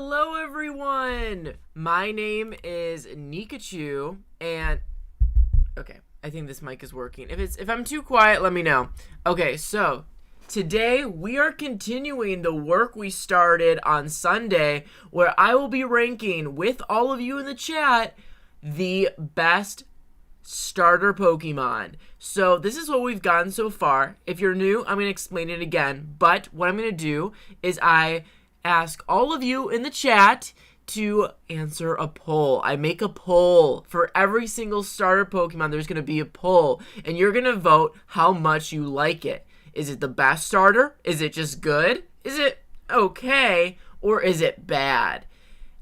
Hello everyone! My name is Nikachu, and okay, I think this mic is working. If I'm too quiet, let me know. Okay, so today we are continuing the work we started on Sunday, where I will be ranking with all of you in the chat the best starter Pokemon. So this is what we've gotten so far. If you're new, I'm going to explain it again, but what I'm going to do is I ask all of you in the chat to answer a poll. I make a poll for every single starter Pokemon. There's going to be a poll, and you're going to vote how much you like it. Is it the best starter? Is it just good? Is it okay? Or is it bad?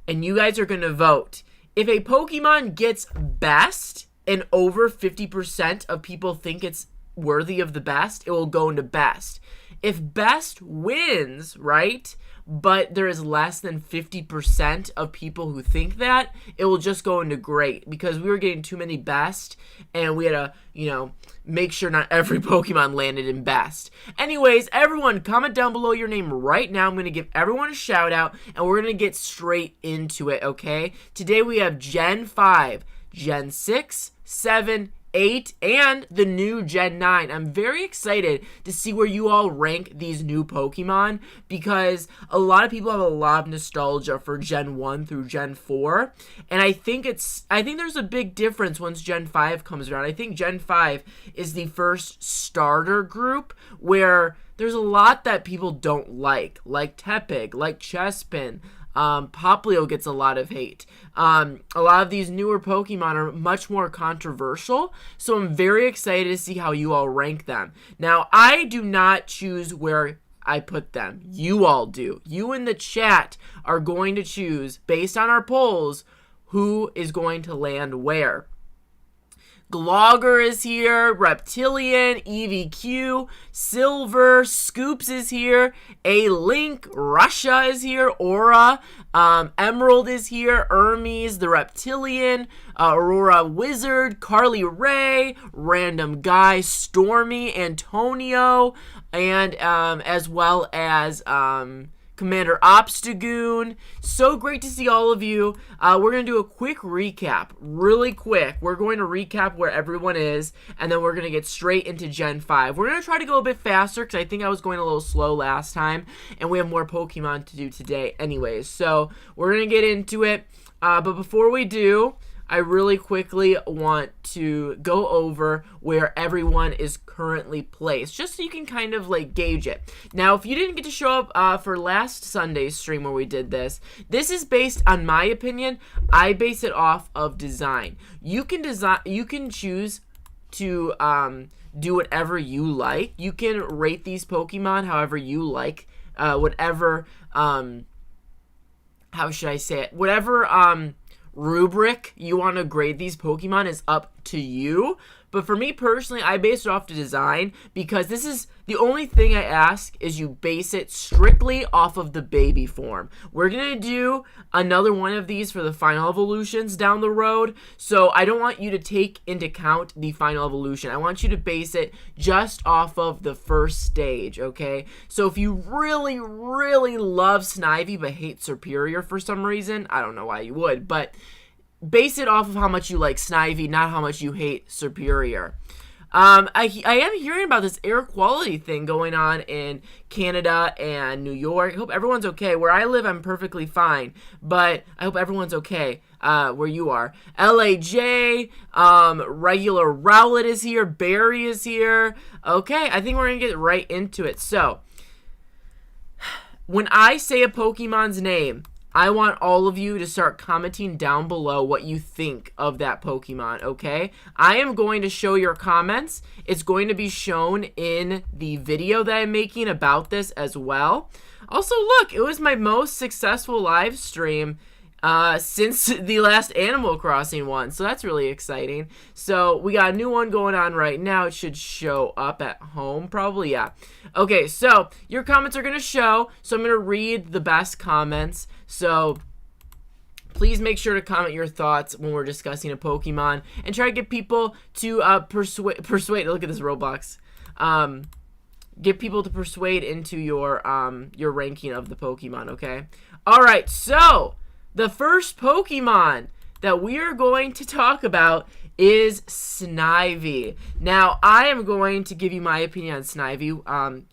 And you guys are going to vote. If a Pokemon gets best and over 50% of people think it's worthy of the best, it will go into best. If best wins, right, but there is less than 50% of people who think that, it will just go into great, because we were getting too many best, and we had to, make sure not every Pokemon landed in best. Anyways, everyone, comment down below your name right now. I'm going to give everyone a shout out, and we're going to get straight into it, okay? Today we have Gen 5, Gen 6, 7, 8, and the new Gen 9. I'm very excited to see where you all rank these new Pokemon, because a lot of people have a lot of nostalgia for Gen 1 through Gen 4, and I think there's a big difference once Gen 5 comes around. I think Gen 5 is the first starter group where there's a lot that people don't like Tepig, like Chespin. Popplio gets a lot of hate. A lot of these newer Pokemon are much more controversial, so I'm very excited to see how you all rank them. Now, I do not choose where I put them. You all do. You in the chat are going to choose, based on our polls, who is going to land where. Glogger is here, Reptilian, EVQ, Silver, Scoops is here, A-Link, Russia is here, Aura, Emerald is here, Hermes, the Reptilian, Aurora Wizard, Carly Ray, Random Guy, Stormy, Antonio, and as well as Commander Obstagoon. So great to see all of you. We're going to do a quick recap, really quick. We're going to recap where everyone is, and then we're going to get straight into Gen 5. We're going to try to go a bit faster, because I think I was going a little slow last time, and we have more Pokemon to do today anyways. So we're going to get into it, but before we do, I really quickly want to go over where everyone is currently placed, just so you can kind of gauge it. Now, if you didn't get to show up for last Sunday's stream where we did this is based on my opinion. I base it off of design. You can choose to do whatever you like. You can rate these Pokemon however you like, whatever how should I say it? Whatever rubric you want to grade these Pokemon is up to you. But for me personally, I base it off the design, because this is the only thing I ask is you base it strictly off of the baby form. We're going to do another one of these for the final evolutions down the road, so I don't want you to take into account the final evolution. I want you to base it just off of the first stage, okay? So if you really, really love Snivy but hate Superior for some reason, I don't know why you would, but base it off of how much you like Snivy, not how much you hate Superior. I am hearing about this air quality thing going on in Canada and New York. I hope everyone's okay. Where I live, I'm perfectly fine, but I hope everyone's okay where you are. LAJ, regular Rowlet is here, Barry is here. Okay, I think we're going to get right into it. So, when I say a Pokemon's name, I want all of you to start commenting down below what you think of that Pokemon, okay? I am going to show your comments. It's going to be shown in the video that I'm making about this as well. Also, look, it was my most successful live stream since the last Animal Crossing one, so that's really exciting. So we got a new one going on right now. It should show up at home, probably, yeah. Okay, so your comments are going to show, so I'm going to read the best comments. So please make sure to comment your thoughts when we're discussing a Pokemon, and try to get people to persuade. Look at this Roblox. Get people to persuade into your ranking of the Pokemon, okay? Alright, so the first Pokemon that we are going to talk about is Snivy. Now, I am going to give you my opinion on Snivy.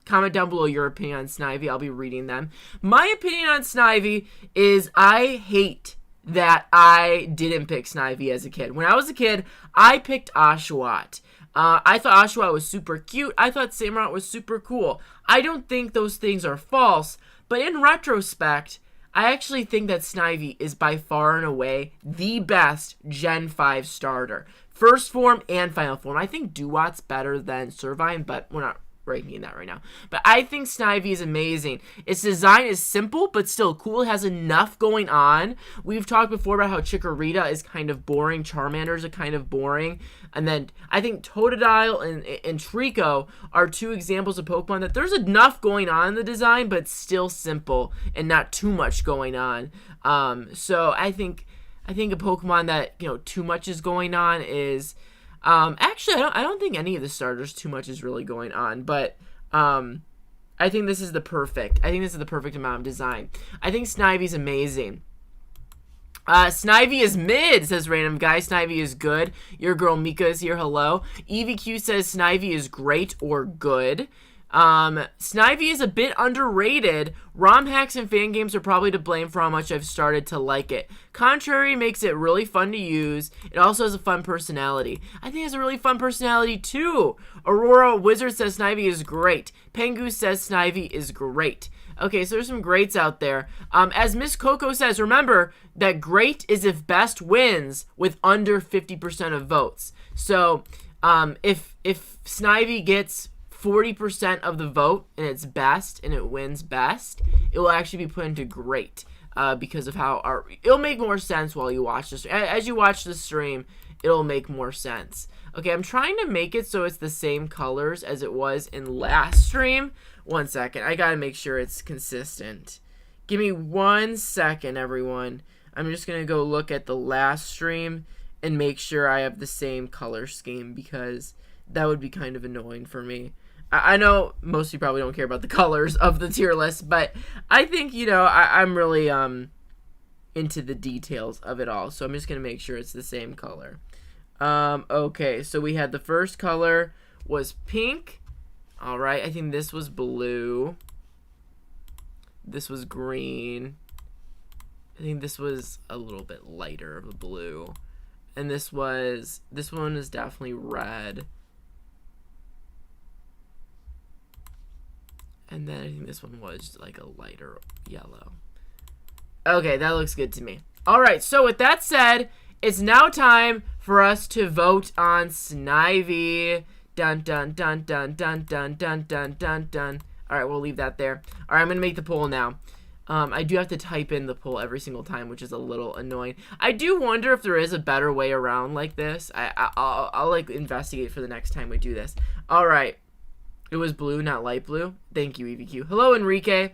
Comment down below your opinion on Snivy. I'll be reading them. My opinion on Snivy is I hate that I didn't pick Snivy as a kid. When I was a kid, I picked Oshawott. I thought Oshawott was super cute. I thought Samurott was super cool. I don't think those things are false, but in retrospect, I actually think that Snivy is by far and away the best Gen 5 starter. First form and final form. I think Duott's better than Servine, but we're not ranking that right now. But I think Snivy is amazing. Its design is simple, but still cool. It has enough going on. We've talked before about how Chikorita is kind of boring. Charmanders are kind of boring. And then I think Totodile and Trico are two examples of Pokemon that there's enough going on in the design, but still simple and not too much going on. So I think a Pokemon that, you know, too much is going on is actually I don't think any of the starters too much is really going on, but I think this is the perfect amount of design. I think Snivy's amazing. Snivy is mid, says random guy. Snivy is good. Your girl Mika is here. Hello. EVQ says Snivy is great or good. Snivy is a bit underrated. ROM hacks and fan games are probably to blame for how much I've started to like it. Contrary makes it really fun to use. It also has a fun personality. I think it has a really fun personality too. Aurora Wizard says Snivy is great. Pengu says Snivy is great. Okay, so there's some greats out there. As Miss Coco says, remember that great is if best wins with under 50% of votes. So, if Snivy gets 40% of the vote and it's best and it wins best, it will actually be put into great because of how it'll make more sense while you watch this. As you watch the stream, it'll make more sense. Okay, I'm trying to make it so it's the same colors as it was in last stream. 1 second. I gotta make sure it's consistent. Give me 1 second, everyone. I'm just gonna go look at the last stream and make sure I have the same color scheme because that would be kind of annoying for me. I know most of you probably don't care about the colors of the tier list, but I think, you know, I'm really into the details of it all. So I'm just gonna make sure it's the same color. Okay, so we had the first color was pink. All right, I think this was blue. This was green. I think this was a little bit lighter of a blue. And this one is definitely red. And then I think this one was like a lighter yellow. Okay, that looks good to me. All right, so with that said, it's now time for us to vote on Snivy. Dun, dun, dun, dun, dun, dun, dun, dun, dun, dun. All right, we'll leave that there. All right, I'm going to make the poll now. I do have to type in the poll every single time, which is a little annoying. I do wonder if there is a better way around like this. I'll like investigate for the next time we do this. All right. It was blue, not light blue. Thank you, EVQ. Hello, Enrique.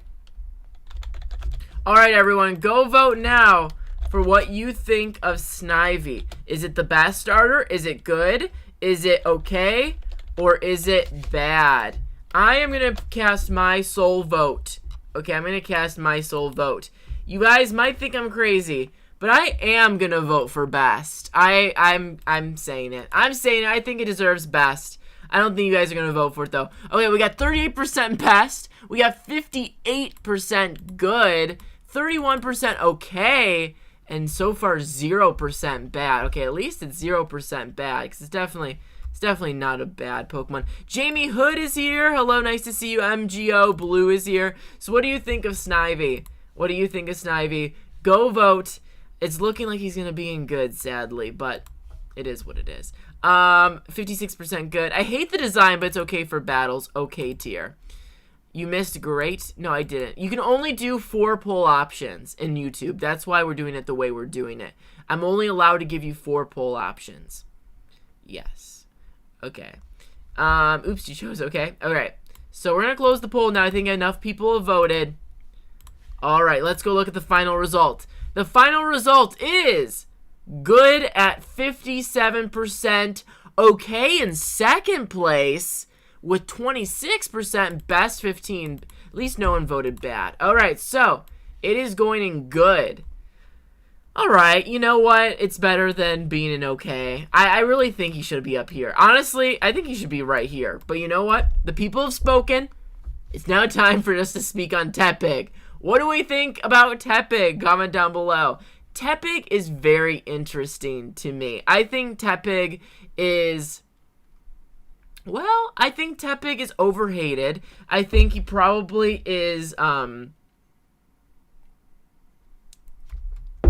All right, everyone. Go vote now for what you think of Snivy. Is it the best starter? Is it good? Is it okay? Or is it bad? I am going to cast my sole vote. Okay, I'm going to cast my sole vote. You guys might think I'm crazy, but I am going to vote for best. I'm saying it. I'm saying it. I think it deserves best. I don't think you guys are going to vote for it, though. Okay, we got 38% best. We got 58% good. 31% okay. And so far, 0% bad. Okay, at least it's 0% bad, because it's definitely not a bad Pokemon. Jamie Hood is here. Hello, nice to see you. MGO Blue is here. So what do you think of Snivy? What do you think of Snivy? Go vote. It's looking like he's going to be in good, sadly, but it is what it is. 56% good. I hate the design, but it's okay for battles. Okay tier. You missed great? No, I didn't. You can only do 4 poll options in YouTube. That's why we're doing it the way we're doing it. I'm only allowed to give you 4 poll options. Yes. Okay. Oops, you chose okay. Alright. So we're going to close the poll now. I think enough people have voted. Alright, let's go look at the final result. The final result is good at 57%. Okay in second place with 26%. Best 15. At least no one voted bad. Alright, so It is going in good. Alright, you know what? It's better than being an okay. I really think he should be up here. Honestly, I think he should be right here. But you know what? The people have spoken. It's now time for us to speak on Tepig. What do we think about Tepig? Comment down below. Tepig is very interesting to me. I think Tepig is... Well, I think Tepig is overhated. I think he probably is,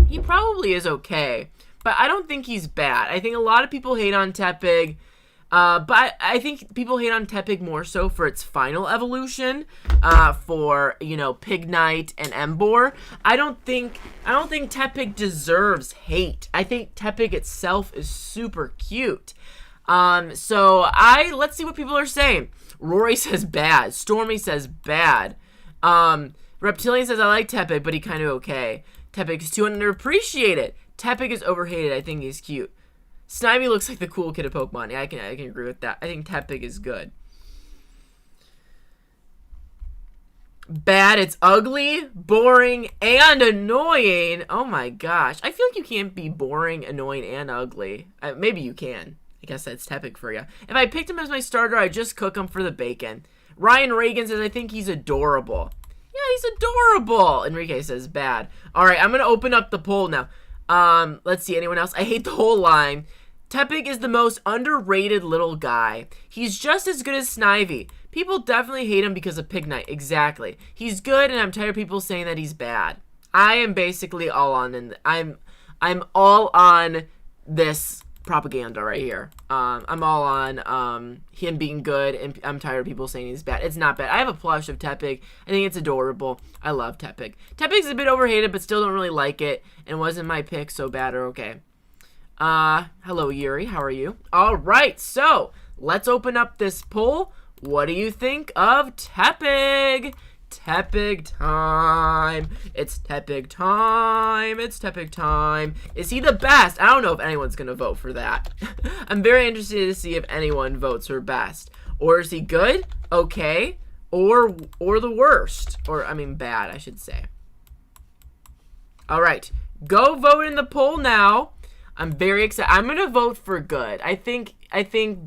he probably is okay, but I don't think he's bad. I think a lot of people hate on Tepig, but I think people hate on Tepig more so for its final evolution, for, you know, Pignite and Emboar. I don't think Tepig deserves hate. I think Tepig itself is super cute. Let's see what people are saying. Rory says bad. Stormy says bad. Reptilian says I like Tepig, but he kind of okay. Tepig is too underappreciated. Tepig is overhated. I think he's cute. Snivy looks like the cool kid of Pokemon. Yeah, I can agree with that. I think Tepig is good. Bad, it's ugly, boring, and annoying. Oh my gosh. I feel like you can't be boring, annoying, and ugly. Maybe you can. I guess that's Tepig for you. If I picked him as my starter, I'd just cook him for the bacon. Ryan Reagan says, I think he's adorable. Yeah, he's adorable. Enrique says bad. All right, I'm going to open up the poll now. Let's see, anyone else? I hate the whole line. Tepig is the most underrated little guy. He's just as good as Snivy. People definitely hate him because of Pignite. Exactly. He's good, and I'm tired of people saying that he's bad. I am basically all on, I'm all on this propaganda right here. I'm all on him being good, and I'm tired of people saying he's bad. It's not bad. I have a plush of Tepig. I think it's adorable. I love Tepig. Tepig's a bit overhated, but still don't really like it, and wasn't my pick, so bad or okay. Hello Yuri, how are you? Alright, so let's open up this poll. What do you think of Tepig? Tepig time. It's Tepig time. It's Tepig time. Is he the best? I don't know if anyone's gonna vote for that. I'm very interested to see if anyone votes for best. Or is he good? Okay. Or the worst. Or, I mean, bad, I should say. Alright. Go vote in the poll now. I'm very excited. I'm gonna vote for good. I think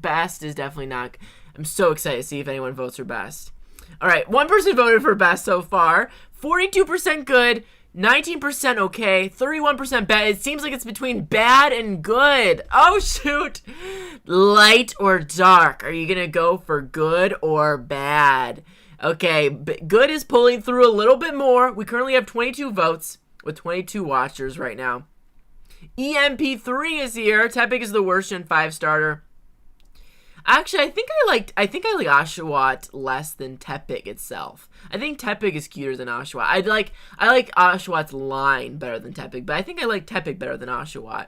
best is definitely not... I'm so excited to see if anyone votes for best. Alright, one person voted for best so far. 42% good, 19% okay, 31% bad. It seems like it's between bad and good. Oh, shoot. Light or dark? Are you going to go for good or bad? Okay, good is pulling through a little bit more. We currently have 22 votes with 22 watchers right now. EMP3 is here. Tepig is the worst Gen 5 starter. Actually, I think I like Oshawott less than Tepig itself. I think Tepig is cuter than Oshawott. I like Oshawott's line better than Tepig, but I think I like Tepig better than Oshawott.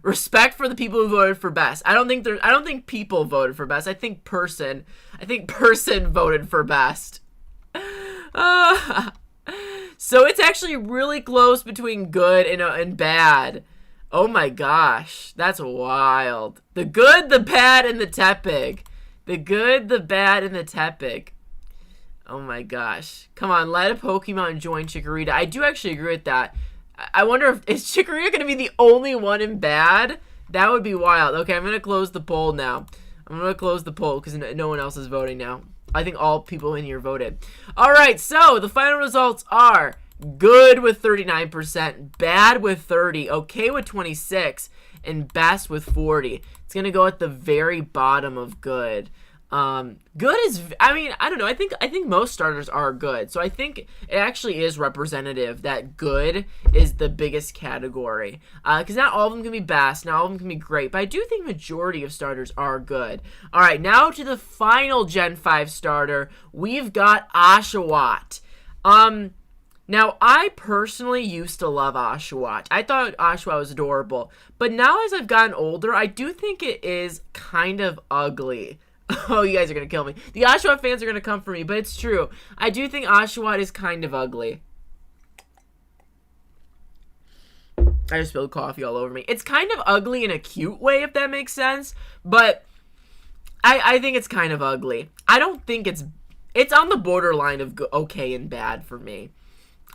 Respect for the people who voted for best. I don't think people voted for best. I think person voted for best. So it's actually really close between good and bad. Oh my gosh, that's wild. The good, the bad, and the Tepig. The good, the bad, and the Tepig. Oh my gosh. Come on, let a Pokemon join Chikorita. I do actually agree with that. I wonder is Chikorita going to be the only one in bad? That would be wild. Okay, I'm going to close the poll now. I'm going to close the poll because no one else is voting now. I think all people in here voted. Alright, so the final results are... good with 39%, bad with 30%, okay with 26%, and best with 40%. It's going to go at the very bottom of good. Good is, I mean, I don't know. I think most starters are good. So I think it actually is representative that good is the biggest category. Because not all of them can be best, not all of them can be great. But I do think majority of starters are good. All right, now to the final Gen 5 starter. We've got Oshawott. Now, I personally used to love Oshawott. I thought Oshawott was adorable. But now as I've gotten older, I do think it is kind of ugly. Oh, you guys are going to kill me. The Oshawott fans are going to come for me, but it's true. I do think Oshawott is kind of ugly. I just spilled coffee all over me. It's kind of ugly in a cute way, if that makes sense. But I think it's kind of ugly. I don't think it's on the borderline of okay and bad for me.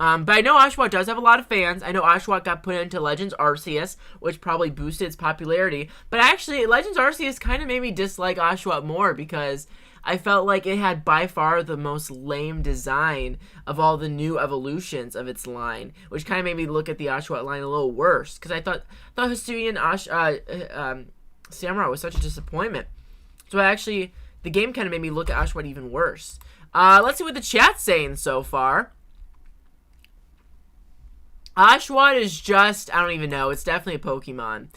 But I know Oshawott does have a lot of fans. I know Oshawott got put into Legends Arceus, which probably boosted its popularity. But actually, Legends Arceus kind of made me dislike Oshawott more because I felt like it had by far the most lame design of all the new evolutions of its line, which kind of made me look at the Oshawott line a little worse because I thought Hisuian Samurai was such a disappointment. So actually, the game kind of made me look at Oshawott even worse. Let's see what the chat's saying so far. Oshawott is just, I don't even know. It's definitely a Pokemon.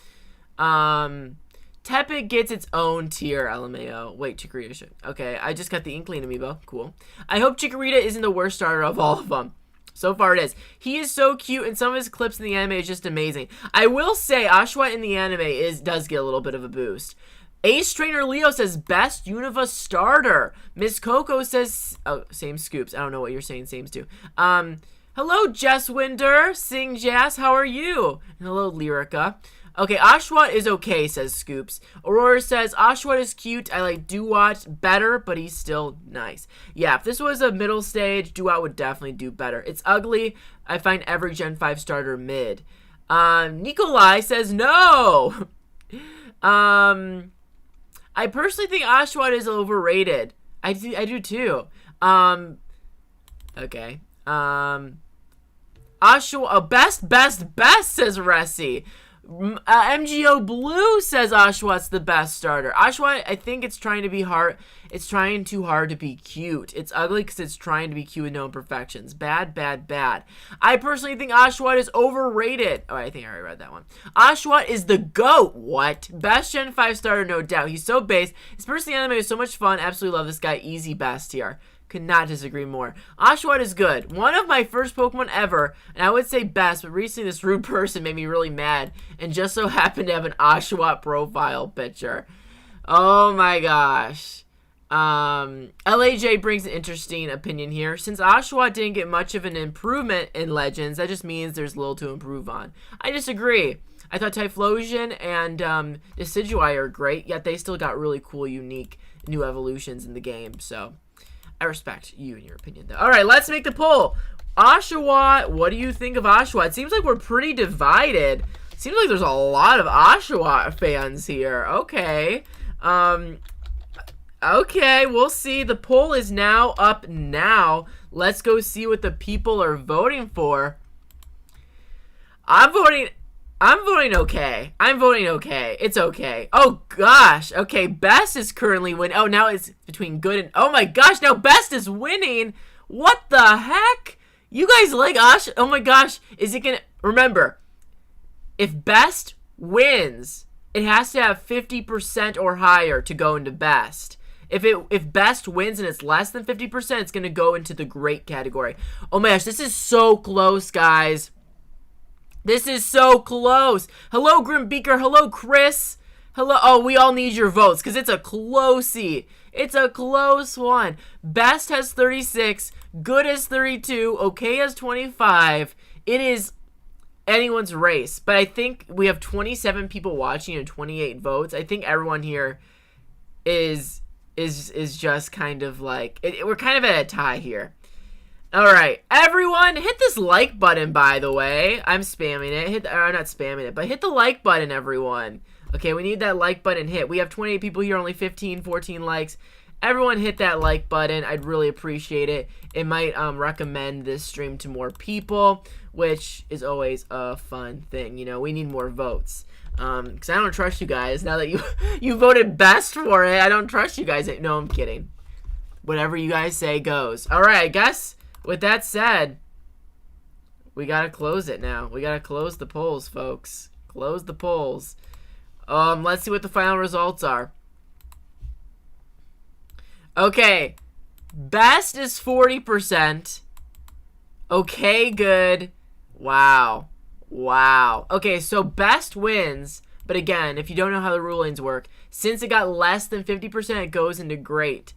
Tepig gets its own tier, LMAO. Wait, Chikorita should. Okay, I just got the Inkling amiibo. Cool. I hope Chikorita isn't the worst starter of all of them. So far it is. He is so cute, and some of his clips in the anime is just amazing. I will say, Oshawott in the anime does get a little bit of a boost. Ace Trainer Leo says, best Unova starter. Miss Coco says, oh, same Scoops. I don't know what you're saying, sames too. Hello, Jess Winder. Sing Jazz, how are you? And hello, Lyrica. Okay, Oshawott is okay, says Scoops. Aurora says, Oshawott is cute. I like Duat better, but he's still nice. Yeah, if this was a middle stage, Duat would definitely do better. It's ugly. I find every Gen 5 starter mid. Nikolai says, no. I personally think Oshawott is overrated. I do too. Okay. Oshawott, best, says Ressi. MGO Blue says Oshawott's the best starter. Oshawott, I think it's trying to be hard. It's trying too hard to be cute. It's ugly because it's trying to be cute with no imperfections. Bad. I personally think Oshawott is overrated. Oh, I think I already read that one. Oshawott is the GOAT. What? Best Gen 5 starter, no doubt. He's so base. His personal anime is so much fun. Absolutely love this guy. Easy best here. Could not disagree more. Oshawott is good. One of my first Pokemon ever, and I would say best, but recently this rude person made me really mad, and just so happened to have an Oshawott profile picture. Oh my gosh. LAJ brings an interesting opinion here. Since Oshawott didn't get much of an improvement in Legends, that just means there's little to improve on. I disagree. I thought Typhlosion and Decidueye are great, yet they still got really cool, unique new evolutions in the game, so I respect you and your opinion, though. All right, let's make the poll. Oshawott, what do you think of Oshawott? It seems like we're pretty divided. Seems like there's a lot of Oshawott fans here. Okay. Okay, we'll see. The poll is now up now. Let's go see what the people are voting for. I'm voting okay. I'm voting okay. It's okay. Oh, gosh. Okay, Best is currently winning. Oh, now it's between good and... Oh, my gosh. Now Best is winning. What the heck? You guys like Osh... Oh, my gosh. Is it going to... Remember, if Best wins, it has to have 50% or higher to go into Best. If Best wins and it's less than 50%, it's going to go into the great category. Oh, my gosh. This is so close, guys. This is so close. Hello, Grim Beaker. Hello, Chris. Hello. Oh, we all need your votes because it's a closey. It's a close one. Best has 36. Good has 32. Okay has 25. It is anyone's race. But I think we have 27 people watching and 28 votes. I think everyone here is just kind of like... we're kind of at a tie here. Alright, everyone, hit this like button, by the way. I'm spamming it. I'm not spamming it, but hit the like button, everyone. Okay, we need that like button hit. We have 28 people here, only 15, 14 likes. Everyone hit that like button. I'd really appreciate it. It might recommend this stream to more people, which is always a fun thing. You know, we need more votes. Because I don't trust you guys. Now that you voted Best for it, I don't trust you guys. No, I'm kidding. Whatever you guys say goes. Alright, I guess... With that said, we gotta close it now. We gotta close the polls, folks. Close the polls. Let's see what the final results are. Okay. Best is 40%. Okay, good. Wow. Wow. Okay, so Best wins. But again, if you don't know how the rulings work, since it got less than 50%, it goes into great.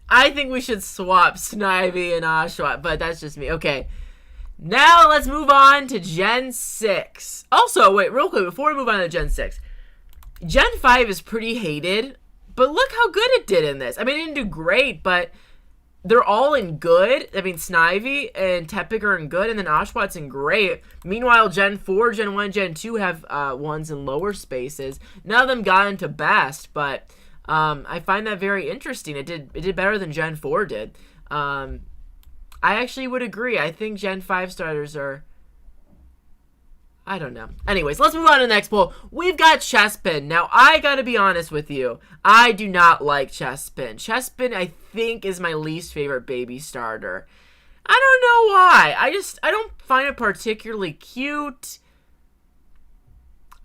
I think we should swap Snivy and Oshawott, but that's just me. Okay, now let's move on to Gen 6. Also, wait, real quick, before we move on to Gen 6. Gen 5 is pretty hated, but look how good it did in this. I mean, it didn't do great, but they're all in good. I mean, Snivy and Tepig are in good, and then Oshawott's in great. Meanwhile, Gen 4, Gen 1, Gen 2 have ones in lower spaces. None of them got into best, but I find that very interesting. It did better than Gen 4 did. I actually would agree. I think Gen 5 starters are... I don't know. Anyways, let's move on to the next poll. We've got Chespin. Now, I gotta be honest with you. I do not like Chespin. Chespin, I think, is my least favorite baby starter. I don't know why. I don't find it particularly cute.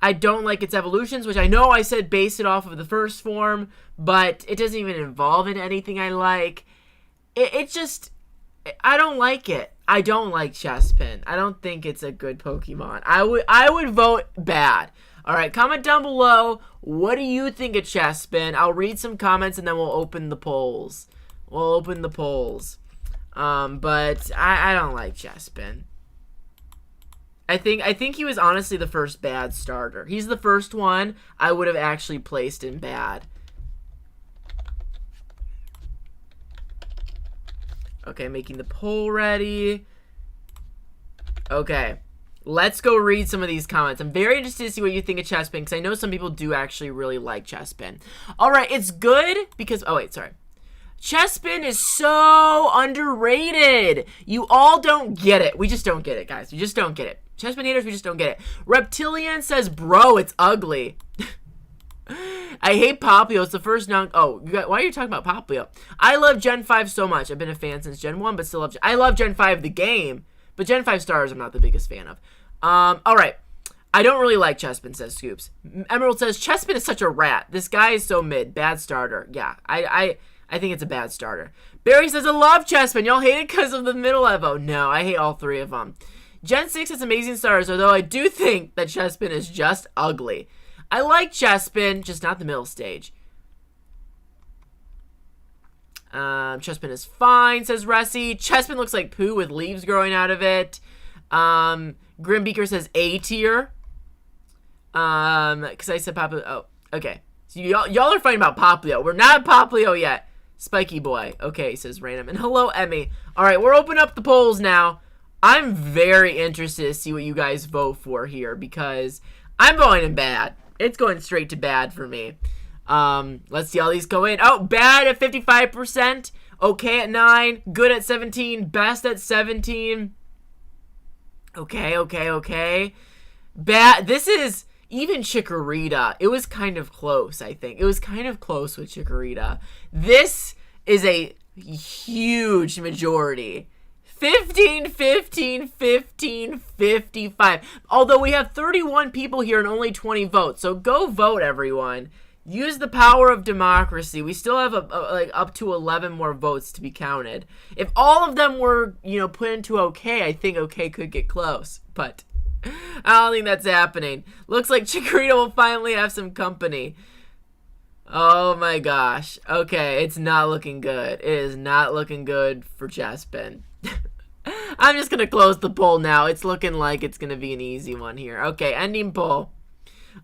I don't like its evolutions, which I know I said base it off of the first form, but it doesn't even evolve into anything I like. It just... I don't like it. I don't like Chespin. I don't think it's a good Pokemon. I would vote bad. Alright, comment down below. What do you think of Chespin? I'll read some comments and then we'll open the polls. But I don't like Chespin. I think he was honestly the first bad starter. He's the first one I would have actually placed in bad. Okay, making the poll ready. Okay, let's go read some of these comments. I'm very interested to see what you think of Chespin, because I know some people do actually really like Chespin. Alright, it's good because... Oh, wait, sorry. Chespin is so underrated. You all don't get it. We just don't get it, guys. We just don't get it. Chespin haters, we just don't get it. Reptilian says, bro, it's ugly. I hate Popplio. It's the first why are you talking about Popplio? I love Gen 5 so much. I've been a fan since Gen 1, but still love... I love Gen 5 the game, but Gen 5 stars I'm not the biggest fan of. Alright. I don't really like Chespin, says Scoops. Emerald says, Chespin is such a rat. This guy is so mid. Bad starter. Yeah, I think it's a bad starter. Barry says, I love Chespin. Y'all hate it because of the middle evo. No, I hate all three of them. Gen 6 has amazing starters, although I do think that Chespin is just ugly. I like Chespin, just not the middle stage. Chespin is fine, says Ressie. Chespin looks like poo with leaves growing out of it. Grimbeaker says A tier. Because I said Popplio. Oh, okay. So y'all are fighting about Popplio. We're not Popplio yet. Spiky boy. Okay, says Random. And hello, Emmy. Alright, we're opening up the polls now. I'm very interested to see what you guys vote for here, because I'm voting in bad. It's going straight to bad for me. Let's see how these go in. Oh, bad at 55%. Okay at 9. Good at 17. Best at 17. Okay. Bad. This is even Chikorita. It was kind of close, I think. It was kind of close with Chikorita. This is a huge majority. 15, 15, 15, 55. Although we have 31 people here and only 20 votes. So go vote, everyone. Use the power of democracy. We still have like up to 11 more votes to be counted. If all of them were, put into okay, I think okay could get close. But I don't think that's happening. Looks like Chikorita will finally have some company. Oh my gosh. Okay, it's not looking good. It is not looking good for Chespin. I'm just going to close the poll now. It's looking like it's going to be an easy one here. Okay, ending poll.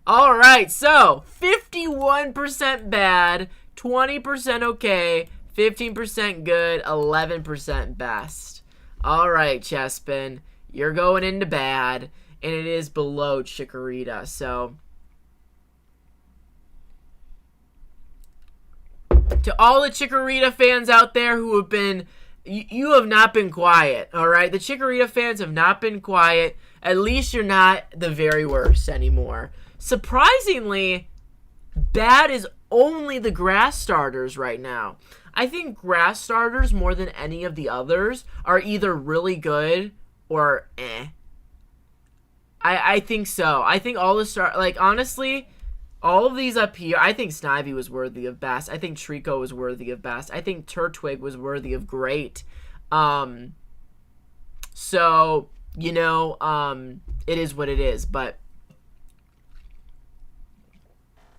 Alright, so 51% bad, 20% okay, 15% good, 11% best. Alright, Chespin, you're going into bad, and it is below Chikorita, so... To all the Chikorita fans out there who have been... You have not been quiet, alright? The Chikorita fans have not been quiet. At least you're not the very worst anymore. Surprisingly, bad is only the grass starters right now. I think grass starters, more than any of the others, are either really good or eh. I think so. I think all the honestly... All of these up here, I think Snivy was worthy of best. I think Trico was worthy of best. I think Turtwig was worthy of great. So, it is what it is. But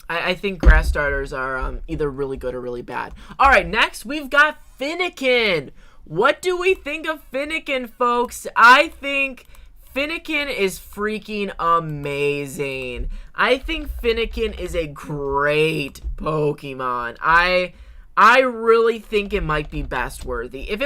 I think grass starters are either really good or really bad. Alright, next we've got Fennekin. What do we think of Fennekin, folks? I think... Fennekin is freaking amazing. I think Fennekin is a great Pokemon. I I really think it might be best worthy. If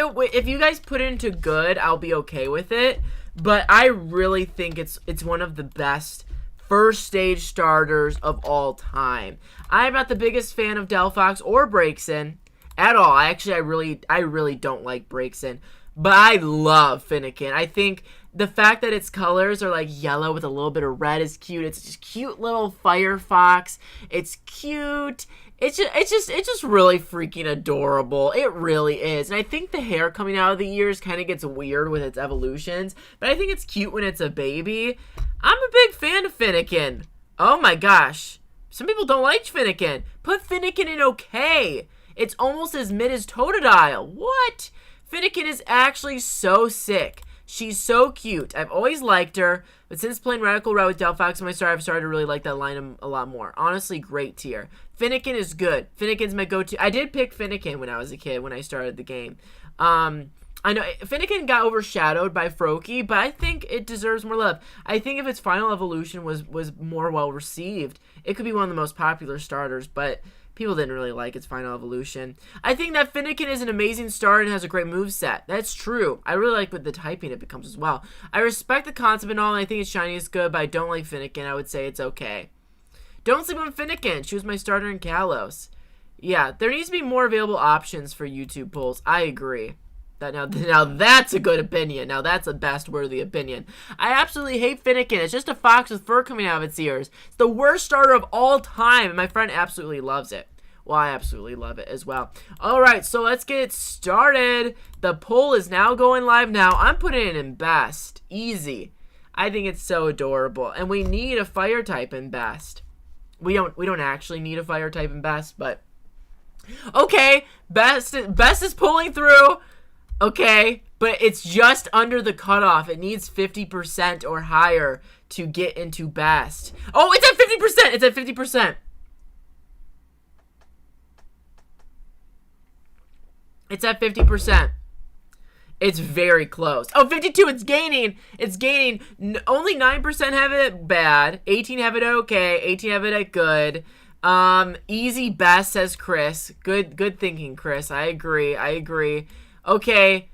you guys put it into good, I'll be okay with it. But I really think it's one of the best first stage starters of all time. I'm not the biggest fan of Delphox or Braixen at all. I really don't like Braixen. But I love Fennekin. I think the fact that its colors are like yellow with a little bit of red is cute. It's just cute little Firefox. It's cute. It's just really freaking adorable. It really is. And I think the hair coming out of the ears kind of gets weird with its evolutions. But I think it's cute when it's a baby. I'm a big fan of Fennekin. Oh my gosh. Some people don't like Fennekin. Put Fennekin in okay. It's almost as mid as Totodile. What? Fennekin is actually so sick. She's so cute. I've always liked her, but since playing Radical Route with Delphox on my start, I've started to really like that line a lot more. Honestly, great tier. Fennekin is good. Fennekin's my go-to. I did pick Fennekin when I was a kid, when I started the game. I know Fennekin got overshadowed by Froakie, but I think it deserves more love. I think if its final evolution was more well-received, it could be one of the most popular starters, but people didn't really like its final evolution. I think that Fennekin is an amazing starter and has a great moveset. That's true. I really like what the typing it becomes as well. I respect the concept and all, and I think its shiny is good, but I don't like Fennekin. I would say it's okay. Don't sleep on Fennekin. She was my starter in Kalos. Yeah, there needs to be more available options for YouTube polls. I agree. Now that's a good opinion. Now that's a best worthy opinion. I absolutely hate Fennekin. It's just a fox with fur coming out of its ears. It's the worst starter of all time, and my friend absolutely loves it. Well, I absolutely love it as well. Alright, so let's get it started. The poll is now going live now. I'm putting it in best. Easy. I think it's so adorable. And we need a fire type in best. We don't actually need a fire type in best, but okay, best is pulling through. Okay, but it's just under the cutoff. It needs 50% or higher to get into best. Oh, it's at 50%. It's at 50%. It's at 50%. It's very close. Oh, 52. It's gaining. It's gaining. Only 9% have it bad. 18 have it okay. 18 have it at good. Easy best, says Chris. Good thinking, Chris. I agree. Okay.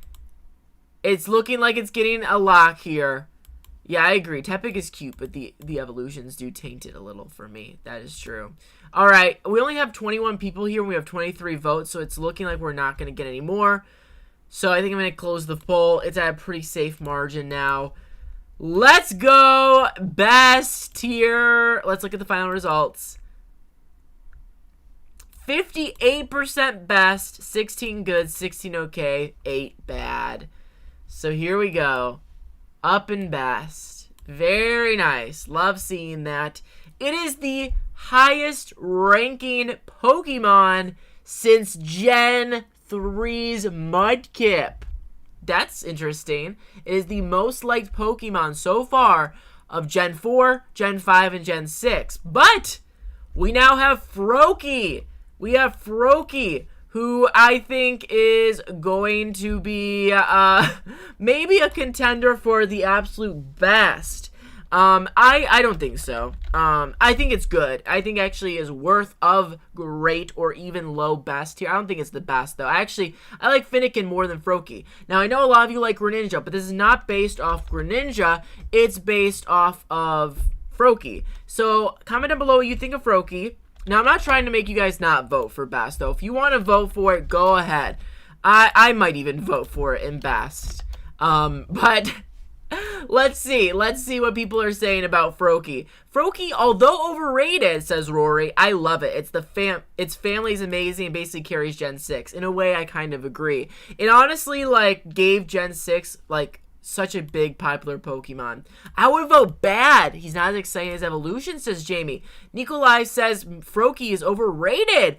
It's looking like it's getting a lock here. Yeah, I agree. Tepig is cute, but the evolutions do taint it a little for me. That is true. All right. We only have 21 people here. We have 23 votes, so it's looking like we're not going to get any more. So I think I'm going to close the poll. It's at a pretty safe margin now. Let's go. Best tier. Let's look at the final results. 58% best, 16 good, 16 okay, 8 bad. So here we go. Up in best. Very nice. Love seeing that. It is the highest ranking Pokemon since Gen 3's Mudkip. That's interesting. It is the most liked Pokemon so far of Gen 4, Gen 5, and Gen 6. But we now have Froakie. We have Froakie, who I think is going to be maybe a contender for the absolute best. I don't think so. I think it's good. I think actually is worth of great or even low best here. I don't think it's the best though. I like Fennekin more than Froakie. Now I know a lot of you like Greninja, but this is not based off Greninja. It's based off of Froakie. So comment down below what you think of Froakie. Now I'm not trying to make you guys not vote for best though. If you want to vote for it, go ahead. I might even vote for it in best. But let's see what people are saying about Froakie. Froakie, although overrated, says Rory, I love it. Its family's amazing and basically carries Gen 6. In a way, I kind of agree. It honestly, like, gave Gen 6, like, such a big popular Pokemon. I would vote bad. He's not as exciting as evolution, says Jamie. Nikolai says Froakie is overrated.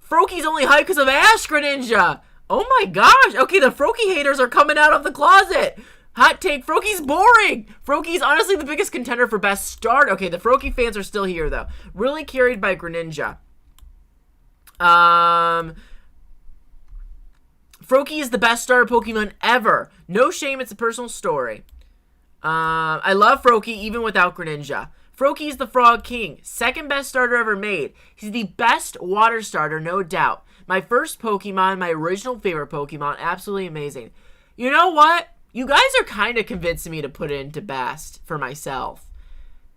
Froakie's only hyped because of Ash Greninja. Oh my gosh. Okay, the Froakie haters are coming out of the closet. Hot take, Froakie's boring. Froakie's honestly the biggest contender for best start. Okay, the Froakie fans are still here, though. Really carried by Greninja. Froakie is the best starter Pokemon ever. No shame, it's a personal story. I love Froakie even without Greninja. Froakie is the Frog King. Second best starter ever made. He's the best water starter, no doubt. My first Pokemon, my original favorite Pokemon, absolutely amazing. You know what? You guys are kind of convincing me to put it into best for myself.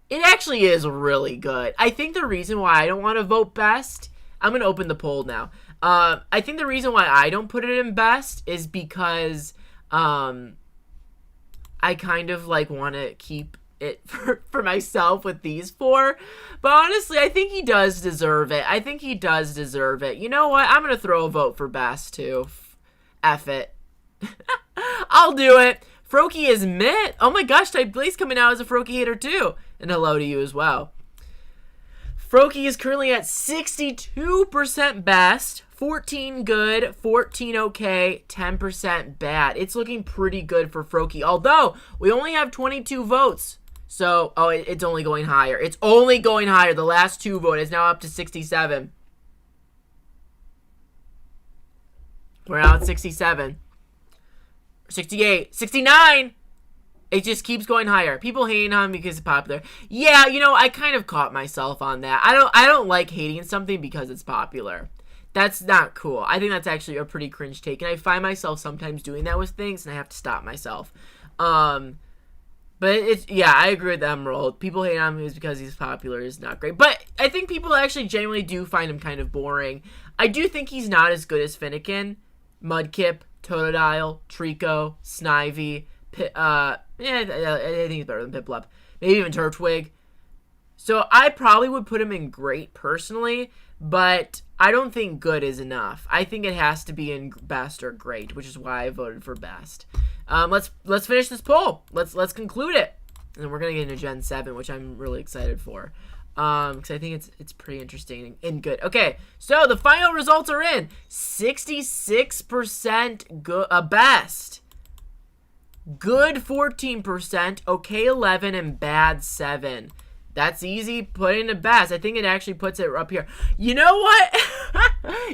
It actually is really good. I think the reason why I don't want to vote best, I'm going to open the poll now. I think the reason why I don't put it in best is because I kind of like want to keep it for myself with these 4. But honestly, I think he does deserve it. I think he does deserve it. You know what? I'm going to throw a vote for best too. F it. I'll do it. Froakie is mid. Oh my gosh, Type Glaze coming out as a Froakie hater too. And hello to you as well. Froakie is currently at 62% best, 14 good, 14 okay, 10% bad. It's looking pretty good for Froakie, although we only have 22 votes. So, oh, it's only going higher. It's only going higher. The last 2 vote is now up to 67. We're now at 67. 68. 69! It just keeps going higher. People hating on him because it's popular. Yeah, you know, I kind of caught myself on that. I don't like hating something because it's popular. That's not cool. I think that's actually a pretty cringe take, and I find myself sometimes doing that with things, and I have to stop myself. But it's, yeah, I agree with Emerald. People hate on him because he's popular is not great. But I think people actually genuinely do find him kind of boring. I do think he's not as good as Fennekin, Mudkip, Totodile, Trico, Snivy. I think he's better than Piplup. Maybe even Turtwig. So I probably would put him in great personally, but I don't think good is enough. I think it has to be in best or great, which is why I voted for best. Let's finish this poll. Let's conclude it, and we're gonna get into Gen 7, which I'm really excited for, because I think it's pretty interesting and good. Okay, so the final results are in. 66% good, best. Good 14%, okay 11, and bad 7. That's easy. Put in the best. I think it actually puts it up here. You know what?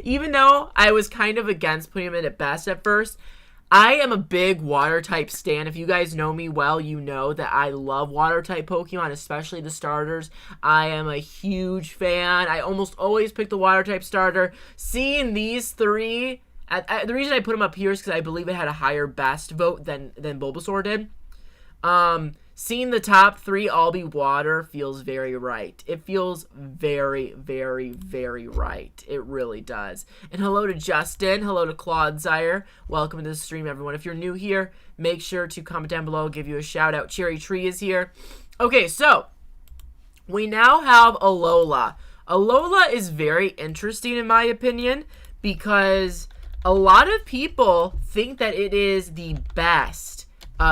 Even though I was kind of against putting him in at best at first, I am a big water type stan. If you guys know me well, you know that I love water type Pokemon, especially the starters. I am a huge fan. I almost always pick the water type starter. Seeing these 3, the reason I put them up here is because I believe it had a higher best vote than Bulbasaur did. Seeing the top 3 all be water feels very right. It feels very, very, very right. It really does. And hello to Justin. Hello to Claudesire. Welcome to the stream, everyone. If you're new here, make sure to comment down below. I'll give you a shout out. Cherry Tree is here. Okay, so we now have Alola. Alola is very interesting in my opinion because a lot of people think that it is the best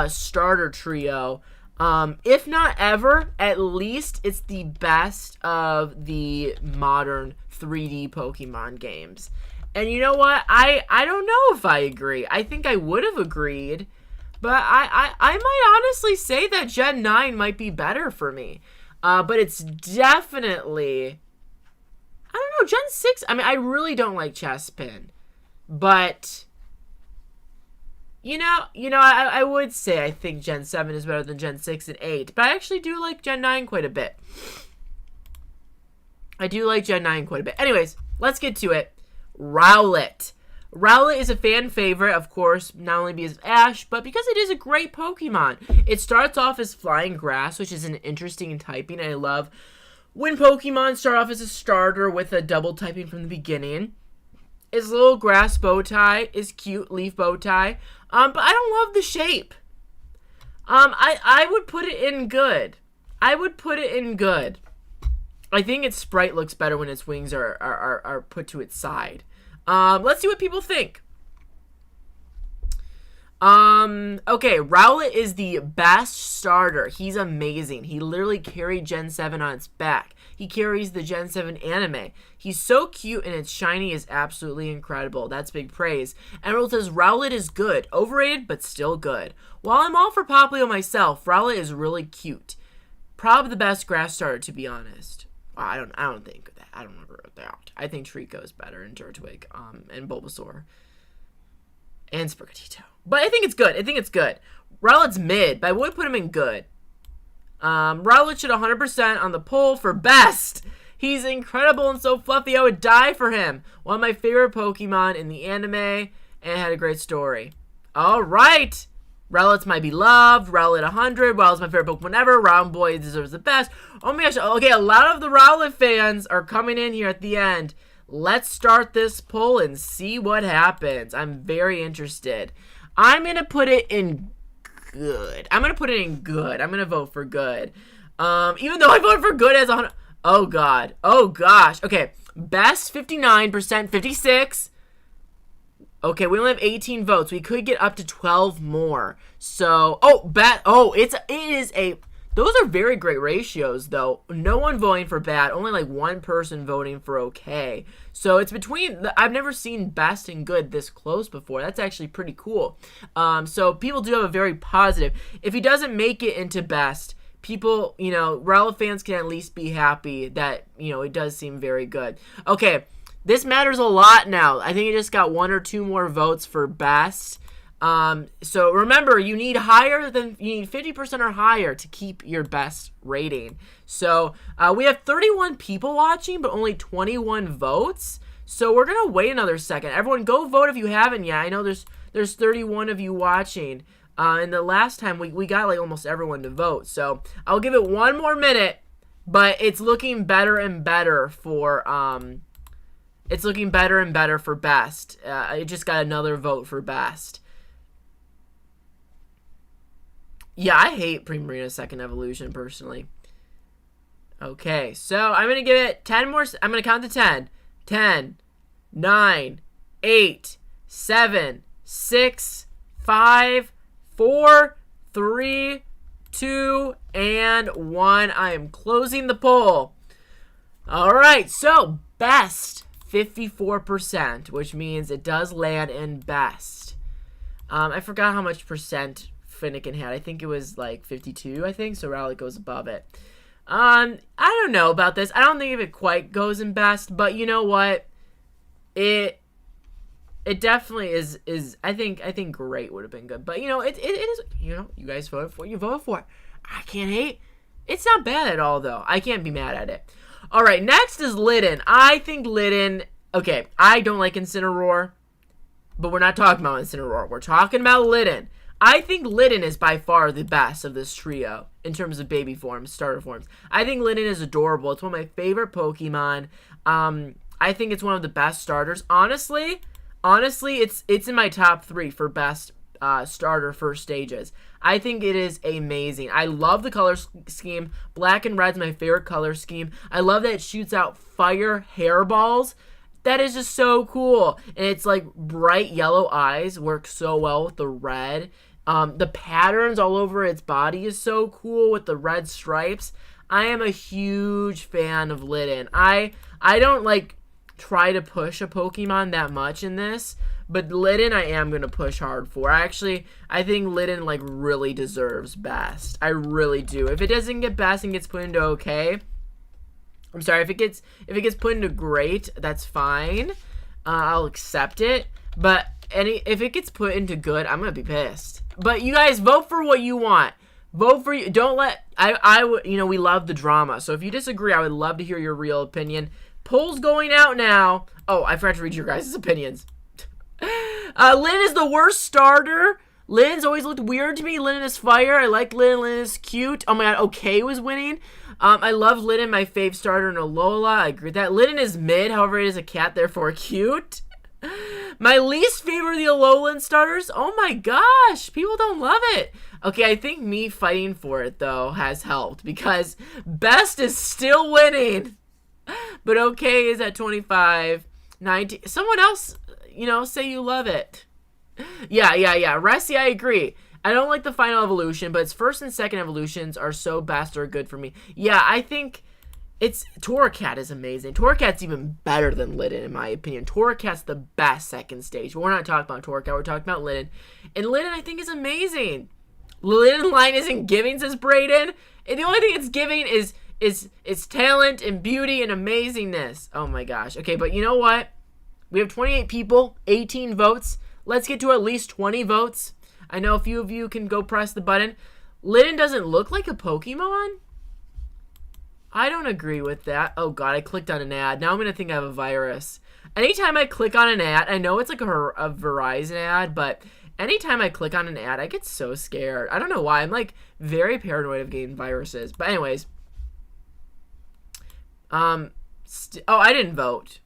starter trio. If not ever, at least it's the best of the modern 3D Pokemon games. And you know what? I don't know if I agree. I think I would have agreed, but I might honestly say that Gen 9 might be better for me. But it's definitely, I don't know, Gen 6, I mean, I really don't like Chespin. But you know, I would say I think Gen 7 is better than Gen 6 and 8. But I actually do like Gen 9 quite a bit. I do like Gen 9 quite a bit. Anyways, let's get to it. Rowlet. Rowlet is a fan favorite, of course, not only because of Ash, but because it is a great Pokemon. It starts off as Flying Grass, which is an interesting typing. I love when Pokemon start off as a starter with a double typing from the beginning. Its little grass bow tie is cute, leaf bow tie. But I don't love the shape. I would put it in good. I would put it in good. I think its sprite looks better when its wings are put to its side. Let's see what people think. Okay, Rowlet is the best starter. He's amazing. He literally carried Gen 7 on its back. He carries the Gen 7 anime. He's so cute, and its shiny is absolutely incredible. That's big praise. Emerald says, Rowlet is good. Overrated, but still good. While I'm all for Popplio myself, Rowlet is really cute. Probably the best grass starter, to be honest. I don't think that. I don't agree with that. I think Trico is better, and Turtwig, and Bulbasaur. And Sprigatito. But I think it's good. Rowlet's mid, but I would put him in good. Rowlet should 100% on the poll for best. He's incredible and so fluffy. I would die for him. One of my favorite Pokemon in the anime, and had a great story. All right. Rowlet's my beloved. Rowlet 100. Rowlet's my favorite Pokemon ever. Round Boy deserves the best. Oh my gosh. Okay, a lot of the Rowlet fans are coming in here at the end. Let's start this poll and see what happens. I'm very interested. I'm going to put it in good. I'm going to put it in good. I'm going to vote for good. Even though I voted for good as 100. Oh, God. Oh, gosh. Okay. Best 59%, 56. Okay, we only have 18 votes. We could get up to 12 more. So, it is a, those are very great ratios, though. No one voting for bad, only like one person voting for okay. So it's between, I've never seen best and good this close before. That's actually pretty cool. So people do have a very positive. If he doesn't make it into best, people, Rowlet fans can at least be happy that, it does seem very good. Okay. This matters a lot now. I think it just got 1 or 2 more votes for best. So remember, you need 50% or higher to keep your best rating. So we have 31 people watching, but only 21 votes. So we're gonna wait another second. Everyone, go vote if you haven't yet. I know there's 31 of you watching. And the last time we got like almost everyone to vote. So I'll give it 1 more minute, but it's looking better and better for It's looking better and better for best. I just got another vote for best. Yeah, I hate Primarina's second evolution, personally. Okay, so I'm going to give it 10 more. I'm going to count to 10. 10, 9, 8, 7, 6, 5, 4, 3, 2, and 1. I am closing the poll. All right, so best. 54%, which means it does land in best. I forgot how much percent Fennekin had. I think it was like 52, I think, so Rowlet goes above it. I don't know about this. I don't think if it quite goes in best, but you know what? It definitely is I think great would have been good. But it is, you guys voted for it, you voted for it. I can't hate. It's not bad at all though. I can't be mad at it. All right, next is Litten. I think Litten, okay, I don't like Incineroar, but we're not talking about Incineroar. We're talking about Litten. I think Litten is by far the best of this trio in terms of baby forms, starter forms. I think Litten is adorable. It's one of my favorite Pokemon. I think it's one of the best starters. Honestly, it's in my top 3 for best starter first stages. I think it is amazing. I love the color scheme. Black and red's my favorite color scheme. I love that it shoots out fire hairballs. That is just so cool. And it's like bright yellow eyes work so well with the red. The patterns all over its body is so cool with the red stripes. I am a huge fan of Litten. I don't like try to push a Pokemon that much in this, but Litten I am going to push hard for. I think Litten like really deserves best. I really do. If it doesn't get best and gets put into okay, I'm sorry, if it gets put into great, that's fine. I'll accept it. But if it gets put into good, I'm going to be pissed. But you guys vote for what you want. Vote for you. Don't let we love the drama. So if you disagree, I would love to hear your real opinion. Polls going out now. Oh, I forgot to read your guys' opinions. Litten is the worst starter. Litten's always looked weird to me. Litten is fire. I like Litten. Litten is cute. Oh my god, okay was winning. I love Litten, my fave starter in Alola. I agree with that. Litten is mid, however it is a cat, therefore cute. My least favorite of the Alolan starters. Oh my gosh, people don't love it. Okay, I think me fighting for it, though, has helped because best is still winning. But okay is at 25, 19. Someone else, say you love it. Yeah. Ressi, I agree. I don't like the final evolution, but its first and second evolutions are so best or good for me. Yeah, I think it's Torracat is amazing. Torracat's even better than Litten, in my opinion. Torracat's the best second stage. But we're not talking about Torracat. We're talking about Litten. And Litten, I think, is amazing. Litten line isn't giving, says Brayden. And the only thing it's giving is talent and beauty and amazingness. Oh, my gosh. Okay, but you know what? We have 28 people, 18 votes. Let's get to at least 20 votes. I know a few of you can go press the button. Litten doesn't look like a Pokemon. I don't agree with that. Oh god, I clicked on an ad. Now I'm gonna think I have a virus. Anytime I click on an ad, I know it's like a Verizon ad, but anytime I click on an ad, I get so scared. I don't know why. I'm like very paranoid of getting viruses. But anyways. Oh, I didn't vote.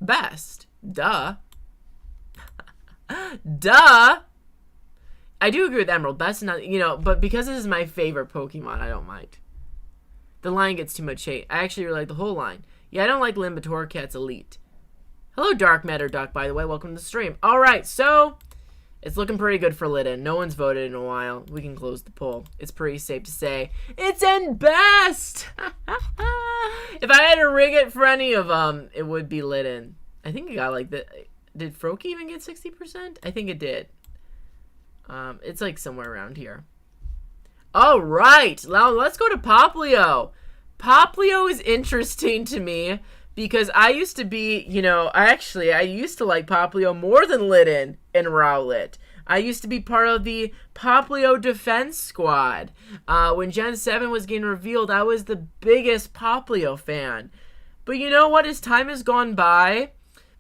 Best. Duh. Duh. I do agree with Emerald. Best, not, you know, but because this is my favorite Pokemon, I don't mind. The line gets too much hate. I actually really like the whole line. Yeah, I don't like Limbatorcat's Elite. Hello, Dark Matter Duck, by the way. Welcome to the stream. Alright, so it's looking pretty good for Litten. No one's voted in a while. We can close the poll. It's pretty safe to say it's in best! If I had to rig it for any of them, it would be Litten. I think it got like the... Did Froakie even get 60%? I think it did. It's like somewhere around here. All right, now let's go to Popplio. Popplio is interesting to me because I used to be, you know, I used to like Popplio more than Litten and Rowlet. I used to be part of the Popplio defense squad. When Gen 7 was getting revealed, I was the biggest Popplio fan. But you know what? As time has gone by,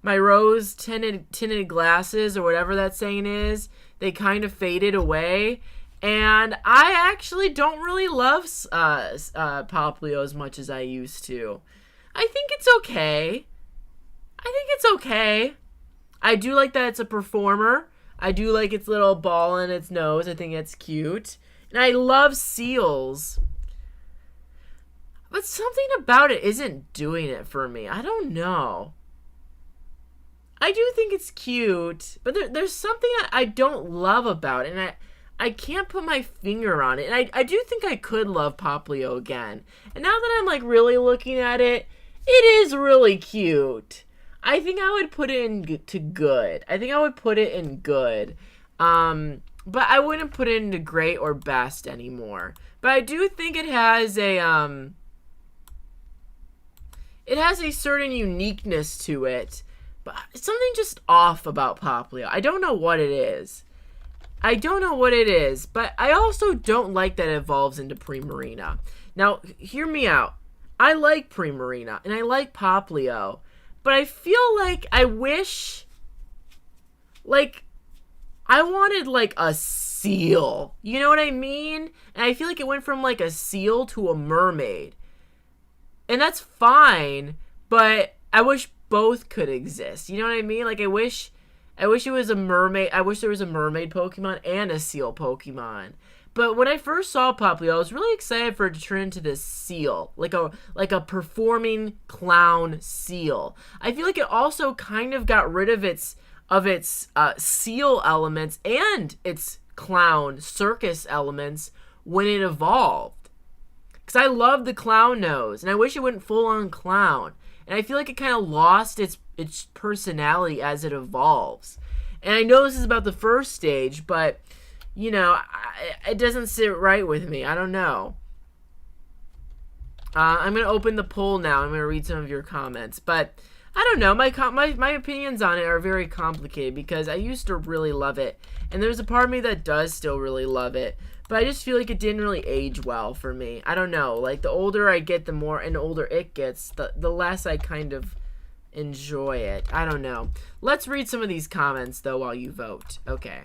my rose tinted glasses, or whatever that saying is, they kind of faded away. And I actually don't really love Popplio as much as I used to. I think it's okay. I do like that it's a performer. I do like its little ball in its nose. I think it's cute. And I love seals. But something about it isn't doing it for me. I don't know. I do think it's cute, but there's something I don't love about it, and I can't put my finger on it. And I do think I could love Popplio again. And now that I'm like really looking at it, it is really cute. I think I would put it into good. I think I would put it in good. But I wouldn't put it into great or best anymore. But I do think it has a certain uniqueness to it. But something just off about Popplio. I don't know what it is. But I also don't like that it evolves into Primarina. Now, hear me out. I like Primarina, and I like Popplio. But I feel like I wish... Like, I wanted, like, a seal. You know what I mean? And I feel like it went from, like, a seal to a mermaid. And that's fine, but I wish both could exist. You know what I mean? Like, I wish it was a mermaid. I wish there was a mermaid Pokemon and a seal Pokemon. But when I first saw Popplio, I was really excited for it to turn into this seal, like a performing clown seal. I feel like it also kind of got rid of its seal elements and its clown circus elements when it evolved. Because I love the clown nose, and I wish it went full on clown. And I feel like it kind of lost its personality as it evolves. And I know this is about the first stage, but, you know, it doesn't sit right with me. I don't know. I'm going to open the poll now. I'm going to read some of your comments. But, I don't know. My opinions on it are very complicated because I used to really love it. And there's a part of me that does still really love it. But I just feel like it didn't really age well for me. I don't know. Like, the older I get, the more, and the older it gets, the less I kind of enjoy it. I don't know. Let's read some of these comments, though, while you vote. Okay.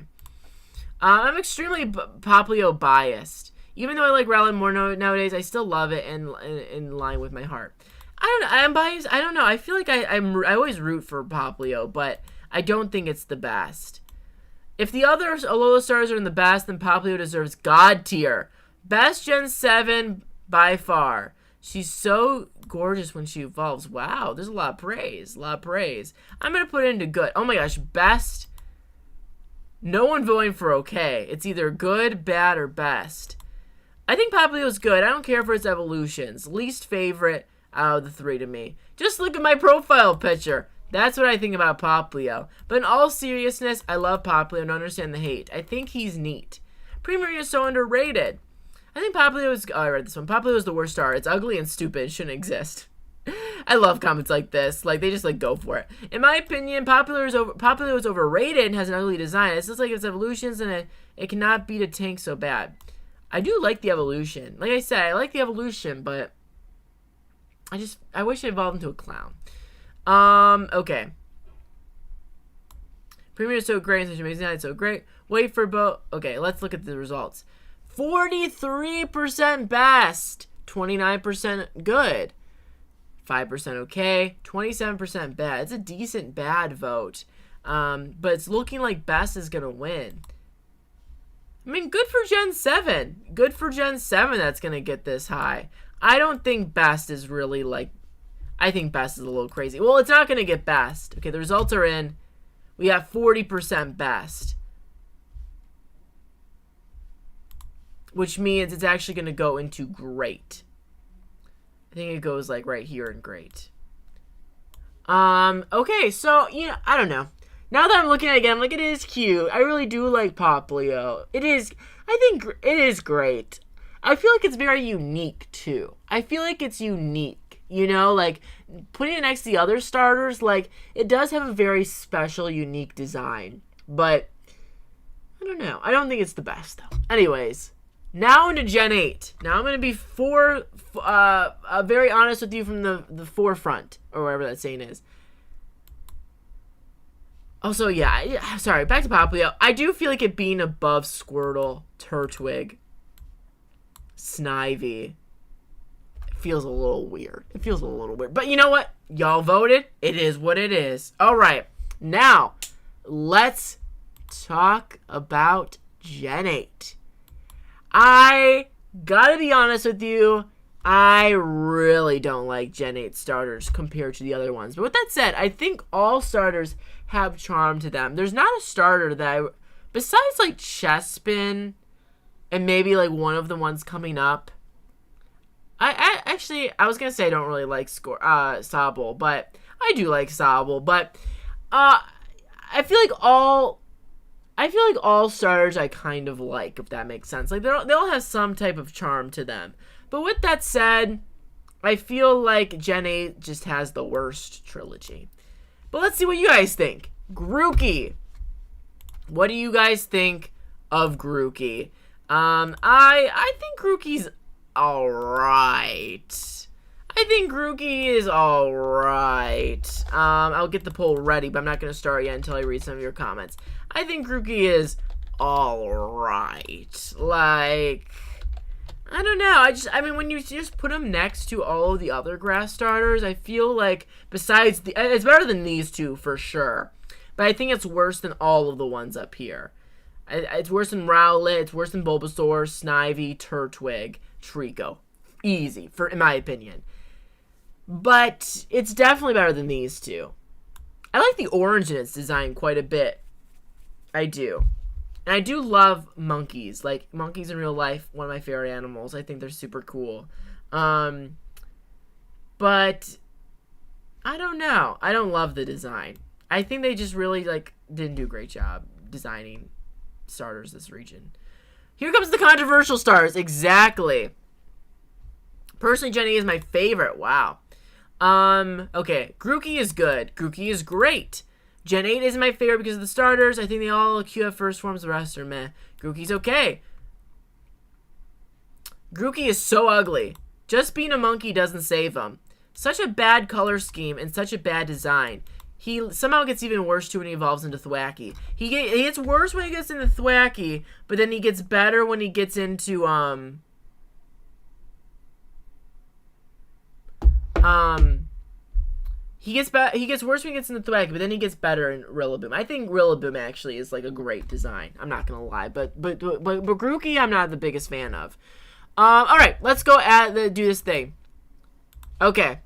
I'm extremely Popplio biased. Even though I like Rowlet more nowadays, I still love it in line with my heart. I don't know. I'm biased. I don't know. I feel like I always root for Popplio, but I don't think it's the best. If the other Alola stars are in the best, then Popplio deserves God tier. Best Gen 7 by far. She's so gorgeous when she evolves. Wow, there's a lot of praise. I'm going to put it into good. Oh my gosh, best. No one voting for okay. It's either good, bad, or best. I think Popplio's good. I don't care for its evolutions. Least favorite out of the three to me. Just look at my profile picture. That's what I think about Popplio. But in all seriousness, I love Popplio and understand the hate. I think he's neat. Primarina is so underrated. I think Popplio is... Oh, I read this one. Popplio is the worst star. It's ugly and stupid. It shouldn't exist. I love comments like this. Like, they just, like, go for it. In my opinion, Popplio is overrated and has an ugly design. It's just like its evolutions, and it cannot beat a tank so bad. I do like the evolution. Like I said, I like the evolution, but I wish I evolved into a clown. Okay. Premium is so great, such amazing, it's so great. Wait for both. Okay, let's look at the results. 43% best, 29% good, 5% okay, 27% bad. It's a decent bad vote. But it's looking like best is gonna win. I mean, good for Gen 7. Good for Gen 7 that's gonna get this high. I don't think best is really like... I think best is a little crazy. Well, it's not gonna get best. Okay, the results are in. We have 40% best. Which means it's actually going to go into great. I think it goes like right here in great. Okay, so, you know, I don't know. Now that I'm looking at it again, I'm like, it is cute. I really do like Popplio. It is, I think it is great. I feel like it's very unique, too. I feel like it's unique. You know, like, putting it next to the other starters, like, it does have a very special, unique design. But, I don't know. I don't think it's the best, though. Anyways, now into Gen 8. Now I'm going to be very honest with you from the forefront, or whatever that saying is. Also, yeah, sorry, back to Popplio. I do feel like it being above Squirtle, Turtwig, Snivy feels a little weird. It feels a little weird. But you know what? Y'all voted. It is what it is. All right. Now, let's talk about Gen 8. I gotta be honest with you. I really don't like Gen 8 starters compared to the other ones. But with that said, I think all starters have charm to them. There's not a starter that besides like Chespin and maybe like one of the ones coming up. I actually, I was going to say I don't really like Sobble, but I do like Sobble. But I feel like all starters I kind of like, if that makes sense. Like they'll have some type of charm to them. But with that said, I feel like Gen 8 just has the worst trilogy. But let's see what you guys think. Grookey. What do you guys think of Grookey? I think Grookey's alright. I think Grookey is alright. I'll get the poll ready, but I'm not going to start yet until I read some of your comments. I think Grookey is alright. Like, I don't know. I mean, when you just put him next to all of the other grass starters, I feel like besides it's better than these two for sure. But I think it's worse than all of the ones up here. It's worse than Rowlet. It's worse than Bulbasaur, Snivy, Turtwig, Trico. Easy, in my opinion. But it's definitely better than these two. I like the orange in its design quite a bit. I do. And I do love monkeys. Like, monkeys in real life, one of my favorite animals. I think they're super cool. But I don't know. I don't love the design. I think they just really, like, didn't do a great job designing starters this region. Here comes the controversial stars. Exactly. Personally, Gen 8 is my favorite. Wow. Okay. Grookey is good. Grookey is great. Gen 8 is my favorite because of the starters. I think they all look cute at first forms. The rest are meh. Grookey's okay. Grookey is so ugly. Just being a monkey doesn't save him. Such a bad color scheme and such a bad design. He somehow gets even worse too when he evolves into Thwackey. He gets worse when he gets into Thwackey, but then he gets better when he gets into he gets worse when he gets into Thwackey, but then he gets better in Rillaboom. I think Rillaboom actually is like a great design. I'm not gonna lie, but Grookey I'm not the biggest fan of. All right, let's go do this thing. Okay.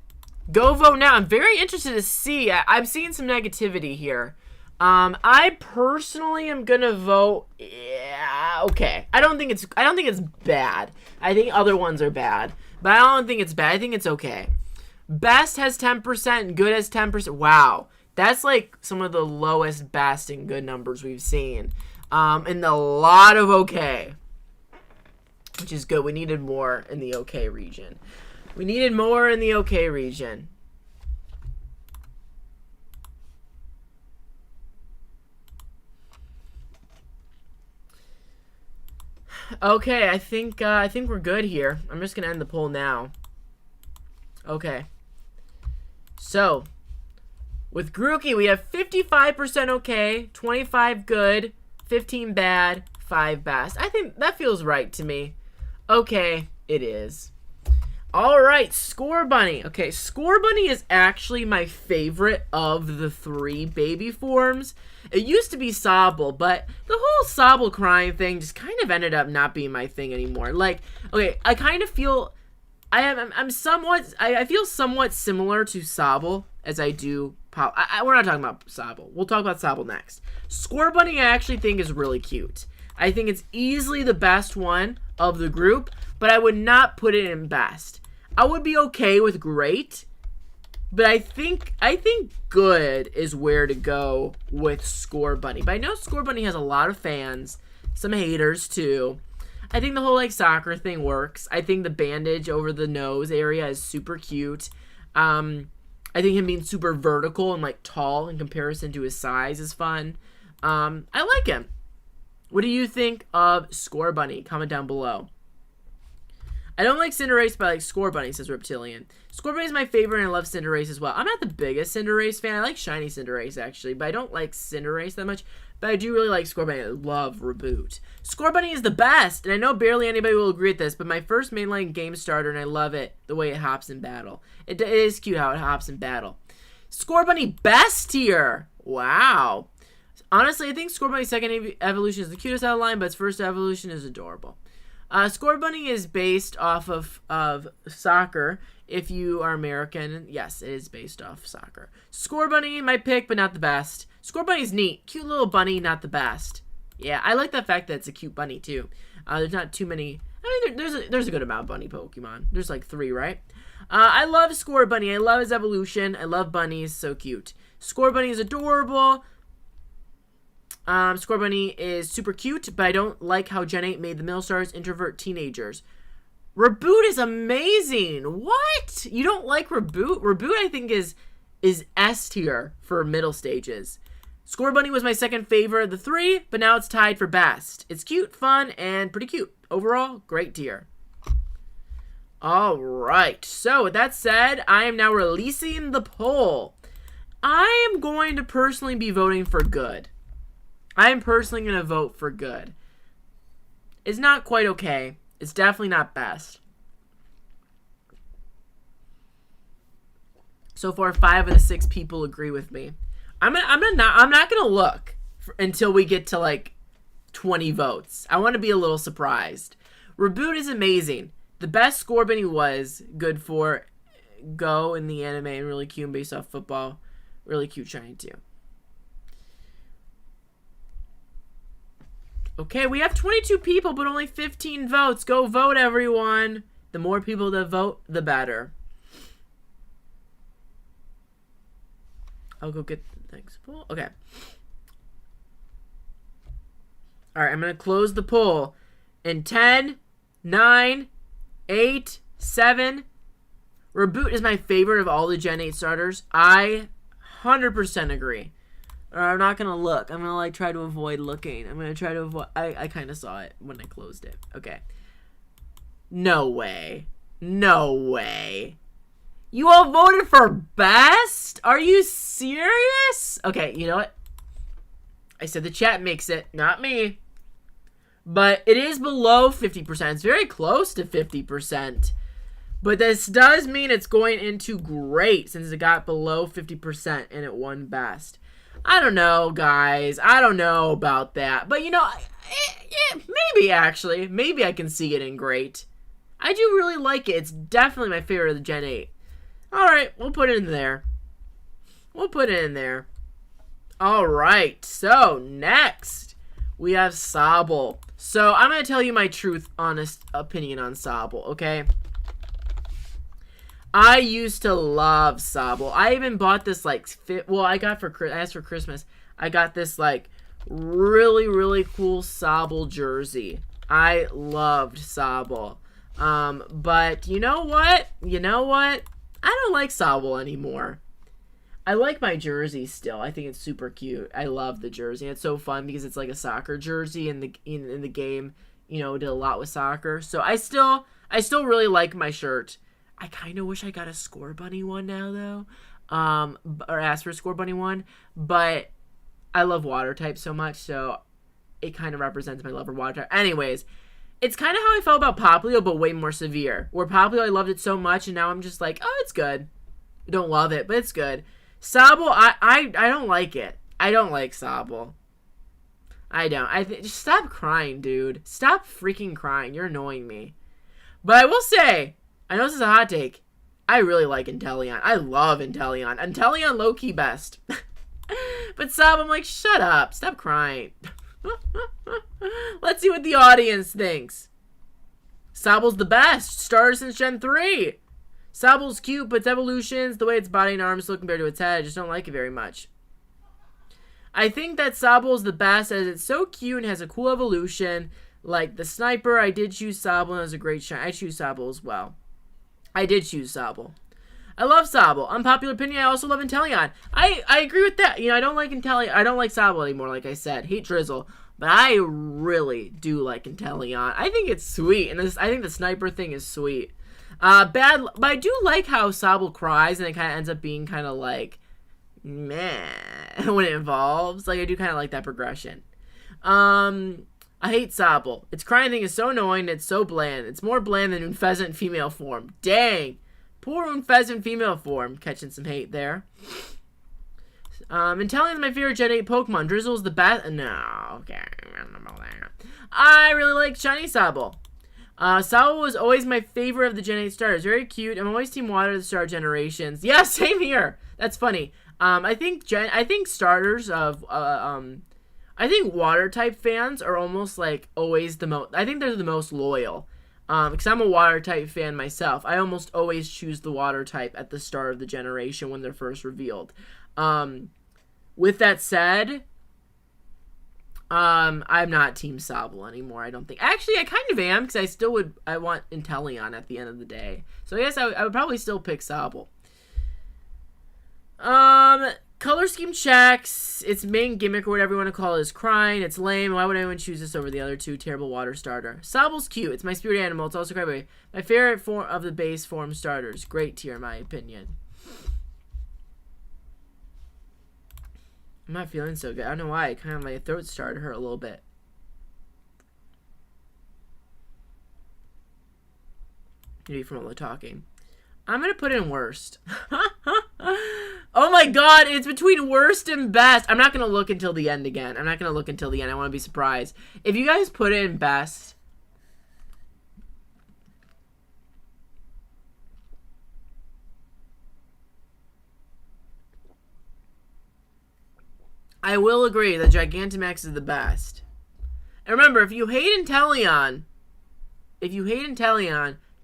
Go vote now. I'm very interested to see. I'm seeing some negativity here. I personally am gonna vote. Yeah, okay. I don't think it's bad. I think other ones are bad, but I don't think it's bad. I think it's okay. Best has 10%, good has 10%. Wow, that's like some of the lowest best and good numbers we've seen. And a lot of okay, which is good. We needed more in the okay region. We needed more in the okay region. Okay, I think we're good here. I'm just gonna end the poll now. Okay. So, with Grookey, we have 55% okay, 25 good, 15 bad, 5 best. I think that feels right to me. Okay, it is. Alright, Scorbunny. Okay, Scorbunny is actually my favorite of the 3 baby forms. It used to be Sobble, but the whole Sobble crying thing just kind of ended up not being my thing anymore. Like, okay, I kind of feel... I feel somewhat similar to Sobble as I do we're not talking about Sobble. We'll talk about Sobble next. Scorbunny I actually think is really cute. I think it's easily the best one of the group, but I would not put it in best. I would be okay with great, but I think good is where to go with Scorbunny. But I know Scorbunny has a lot of fans, some haters too. I think the whole like soccer thing works. I think the bandage over the nose area is super cute. I think him being super vertical and like tall in comparison to his size is fun. I like him. What do you think of Scorbunny? Comment down below. I don't like Cinderace, but I like Scorbunny, says Reptilian. Scorbunny is my favorite, and I love Cinderace as well. I'm not the biggest Cinderace fan. I like Shiny Cinderace, actually, but I don't like Cinderace that much. But I do really like Scorbunny. I love Reboot. Scorbunny is the best, and I know barely anybody will agree with this, but my first mainline game starter, and I love it, the way it hops in battle. It is cute how it hops in battle. Scorbunny best tier. Wow. Honestly, I think Scorbunny's second evolution is the cutest out of line, but its first evolution is adorable. Scorbunny is based off of soccer. If you are American, yes, it is based off soccer. Scorbunny, my pick, but not the best. Scorbunny's neat. Cute little bunny, not the best. Yeah, I like the fact that it's a cute bunny, too. There's not too many... I mean, there's a good amount of bunny Pokemon. There's like 3, right? I love Scorbunny. I love his evolution. I love bunnies. So cute. Scorbunny is adorable. Scorbunny is super cute, but I don't like how Gen 8 made the middle stars introvert teenagers. Reboot is amazing. What? You don't like Reboot? Reboot, I think, is S tier for middle stages. Scorbunny was my second favorite of the 3, but now it's tied for best. It's cute, fun, and pretty cute. Overall, great tier. Alright, so with that said, I am now releasing the poll. I am going to personally be voting for good. I am personally going to vote for good. It's not quite okay. It's definitely not best. So far, 5 of the 6 people agree with me. I'm not gonna look until we get to like 20 votes. I want to be a little surprised. Reboot is amazing. The best Scorbunny was good for Go in the anime and really cute based off football. Really cute shiny too. Okay, we have 22 people, but only 15 votes. Go vote, everyone. The more people that vote, the better. I'll go get the next poll. Okay. Alright, I'm going to close the poll in 10, 9, 8, 7. Reboot is my favorite of all the Gen 8 starters. I 100% agree. I'm not going to look. I'm going to like try to avoid looking. I'm going to try to avoid... I kind of saw it when I closed it. Okay. No way. No way. You all voted for best? Are you serious? Okay, you know what? I said the chat makes it, not me. But it is below 50%. It's very close to 50%. But this does mean it's going into great since it got below 50% and it won best. I don't know, guys. I don't know about that. But, you know, maybe, actually. Maybe I can see it in great. I do really like it. It's definitely my favorite of the Gen 8. Alright, we'll put it in there. We'll put it in there. Alright, so next, we have Sobble. So, I'm going to tell you my honest opinion on Sobble, okay? I used to love Sobble. I even bought this, like, I asked for Christmas. I got this, like, really, really cool Sobble jersey. I loved Sobble. But you know what? I don't like Sobble anymore. I like my jersey still. I think it's super cute. I love the jersey. It's so fun because it's like a soccer jersey in the game. You know, did a lot with soccer. So I still really like my shirt. I kind of wish I got a Scorbunny one now, though. Or asked for a Scorbunny one. But I love water types so much, so it kind of represents my love for water type. Anyways, it's kind of how I felt about Popplio, but way more severe. Where Popplio, I loved it so much, and now I'm just like, oh, it's good. I don't love it, but it's good. Sobble, I don't like it. I don't like Sobble. I don't. Just stop crying, dude. Stop freaking crying. You're annoying me. But I will say, I know this is a hot take, I really like Inteleon. I love Inteleon. Inteleon low-key best. But Sobble, I'm like, shut up. Stop crying. Let's see what the audience thinks. Sobble's the best. Starter since Gen 3. Sobble's cute, but its evolutions, the way its body and arms look compared to its head, I just don't like it very much. I think that Sobble's the best as it's so cute and has a cool evolution. Like the sniper, I did choose Sobble and it was a great shine. I choose Sobble as well. I did choose Sobble. I love Sobble. Unpopular opinion, I also love Inteleon. I agree with that. You know, I don't like Inteleon. I don't like Sobble anymore, like I said. Hate Drizzle. But I really do like Inteleon. I think it's sweet. And I think the sniper thing is sweet. But I do like how Sobble cries and it kind of ends up being kind of like, meh, when it evolves. Like, I do kind of like that progression. I hate Sobble. Its crying thing is so annoying and it's so bland. It's more bland than Unpheasant female form. Dang. Poor Unpheasant female form. Catching some hate there. Inteleon is my favorite Gen 8 Pokemon. Drizzle's the best. No, okay. I don't know about that. I really like Shiny Sobble. Sobble was always my favorite of the Gen 8 starters. Very cute. I'm always Team Water the Star generations. Yeah, same here. That's funny. I think starters of I think water type fans are almost like always the most. I think they're the most loyal. Because I'm a water type fan myself. I almost always choose the water type at the start of the generation when they're first revealed. With that said, I'm not Team Sobble anymore, I don't think. Actually, I kind of am, because I want Inteleon at the end of the day. So I guess I would probably still pick Sobble. Color scheme checks. Its main gimmick, or whatever you want to call it, is crying. It's lame. Why would anyone choose this over the other two? Terrible water starter. Sobble's cute. It's my spirit animal. It's also crybaby. My favorite form of the base form starters. Great tier, in my opinion. I'm not feeling so good. I don't know why. Kind of my throat started to hurt a little bit. Maybe from all the talking. I'm going to put in worst. Oh my god, it's between worst and best. I'm not going to look until the end again. I'm not going to look until the end. I want to be surprised. If you guys put in best, I will agree that Gigantamax is the best. And remember, if you hate Inteleon,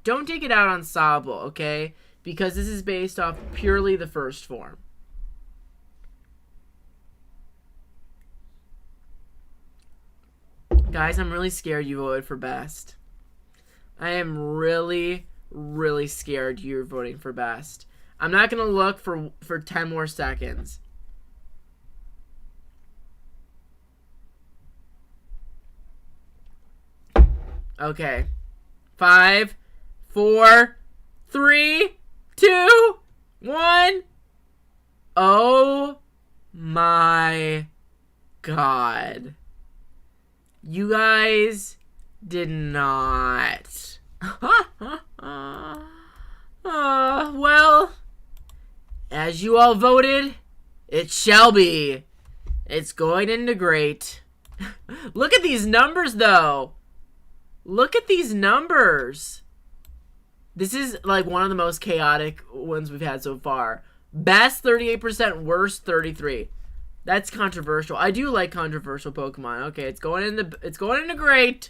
don't take it out on Sobble, okay? Because this is based off purely the first form. Guys, I'm really scared you voted for best. I am really, really scared you're voting for best. I'm not going to look for 10 more seconds. Okay. 5, 4, 3, 2, 1. Oh my god. You guys did not. Well, as you all voted, it shall be. It's going into great. Look at these numbers, though. Look at these numbers. This is like one of the most chaotic ones we've had so far. Best 38%, worst 33%. That's controversial. I do like controversial Pokemon. Okay, it's going into great.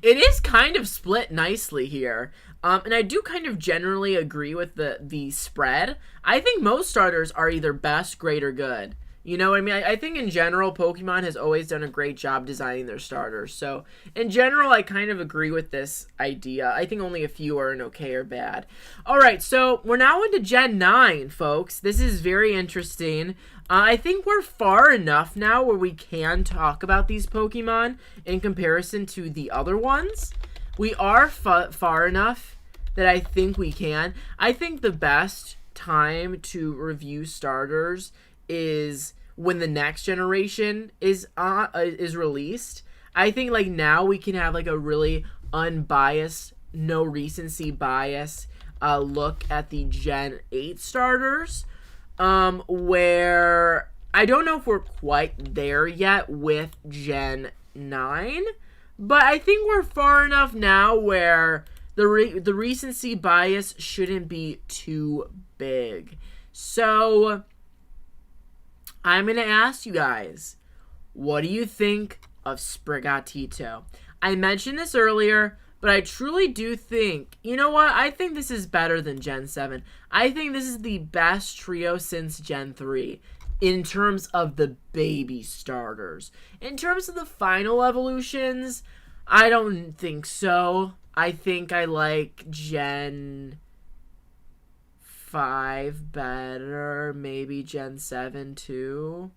It is kind of split nicely here. And I do kind of generally agree with the spread. I think most starters are either best, great, or good. You know what I mean? I think in general, Pokemon has always done a great job designing their starters. So, in general, I kind of agree with this idea. I think only a few are an okay or bad. Alright, so we're now into Gen 9, folks. This is very interesting. I think we're far enough now where we can talk about these Pokemon in comparison to the other ones. We are far enough that I think we can. I think the best time to review starters is when the next generation is released. I think like now we can have like a really unbiased, no recency bias look at the Gen 8 starters, where I don't know if we're quite there yet with Gen 9, but I think we're far enough now where the recency bias shouldn't be too big. So I'm going to ask you guys, what do you think of Sprigatito? I mentioned this earlier, but I truly do think, you know what? I think this is better than Gen 7. I think this is the best trio since Gen 3 in terms of the baby starters. In terms of the final evolutions, I don't think so. I think I like Gen 5 better, maybe Gen 7 too.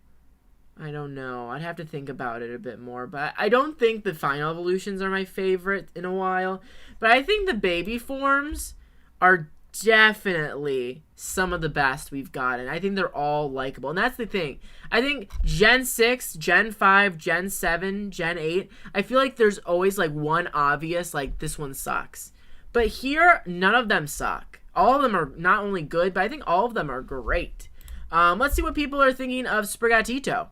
I don't know. I'd have to think about it a bit more, but I don't think the final evolutions are my favorite in a while. But I think the baby forms are definitely some of the best we've gotten. I think they're all likable, and that's the thing. I think Gen 6, Gen 5, Gen 7, Gen 8, I feel like there's always like one obvious, like this one sucks. But here, none of them suck. All of them are not only good, but I think all of them are great. Let's see what people are thinking of Sprigatito.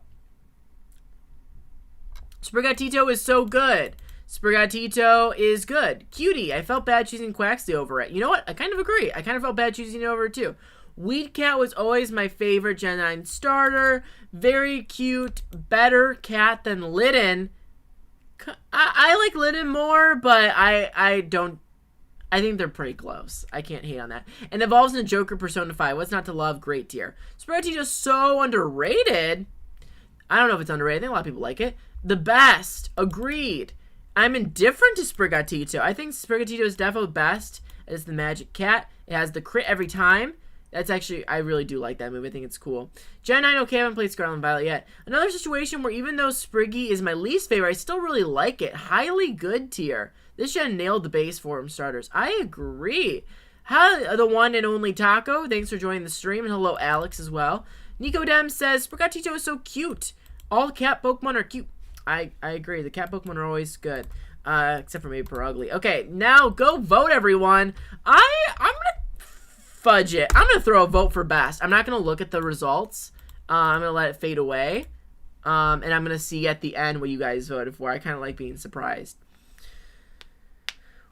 Sprigatito is so good. Sprigatito is good. Cutie. I felt bad choosing Quaxly over it. You know what? I kind of agree. I kind of felt bad choosing it over it too. Weed Cat was always my favorite Gen 9 starter. Very cute. Better cat than Litten. I like Litten more, but I think they're pretty close. I can't hate on that. And evolves into Joker Persona 5. What's not to love? Great tier. Sprigatito's so underrated. I don't know if it's underrated. I think a lot of people like it. The best. Agreed. I'm indifferent to Sprigatito. I think Sprigatito is definitely best as the magic cat. It has the crit every time. That's actually, I really do like that move. I think it's cool. Gen 9, okay, I haven't played Scarlet and Violet yet. Another situation where even though Spriggy is my least favorite, I still really like it. Highly good tier. This gen nailed the base form starters. I agree. Hi, the one and only Taco. Thanks for joining the stream. And hello, Alex, as well. Nico Dem says, Sprigatito is so cute. All cat Pokemon are cute. I agree. The cat Pokemon are always good. Except for maybe Perugly. Okay, now go vote, everyone. I'm going to fudge it. I'm going to throw a vote for best. I'm not going to look at the results. I'm going to let it fade away. And I'm going to see at the end what you guys voted for. I kind of like being surprised.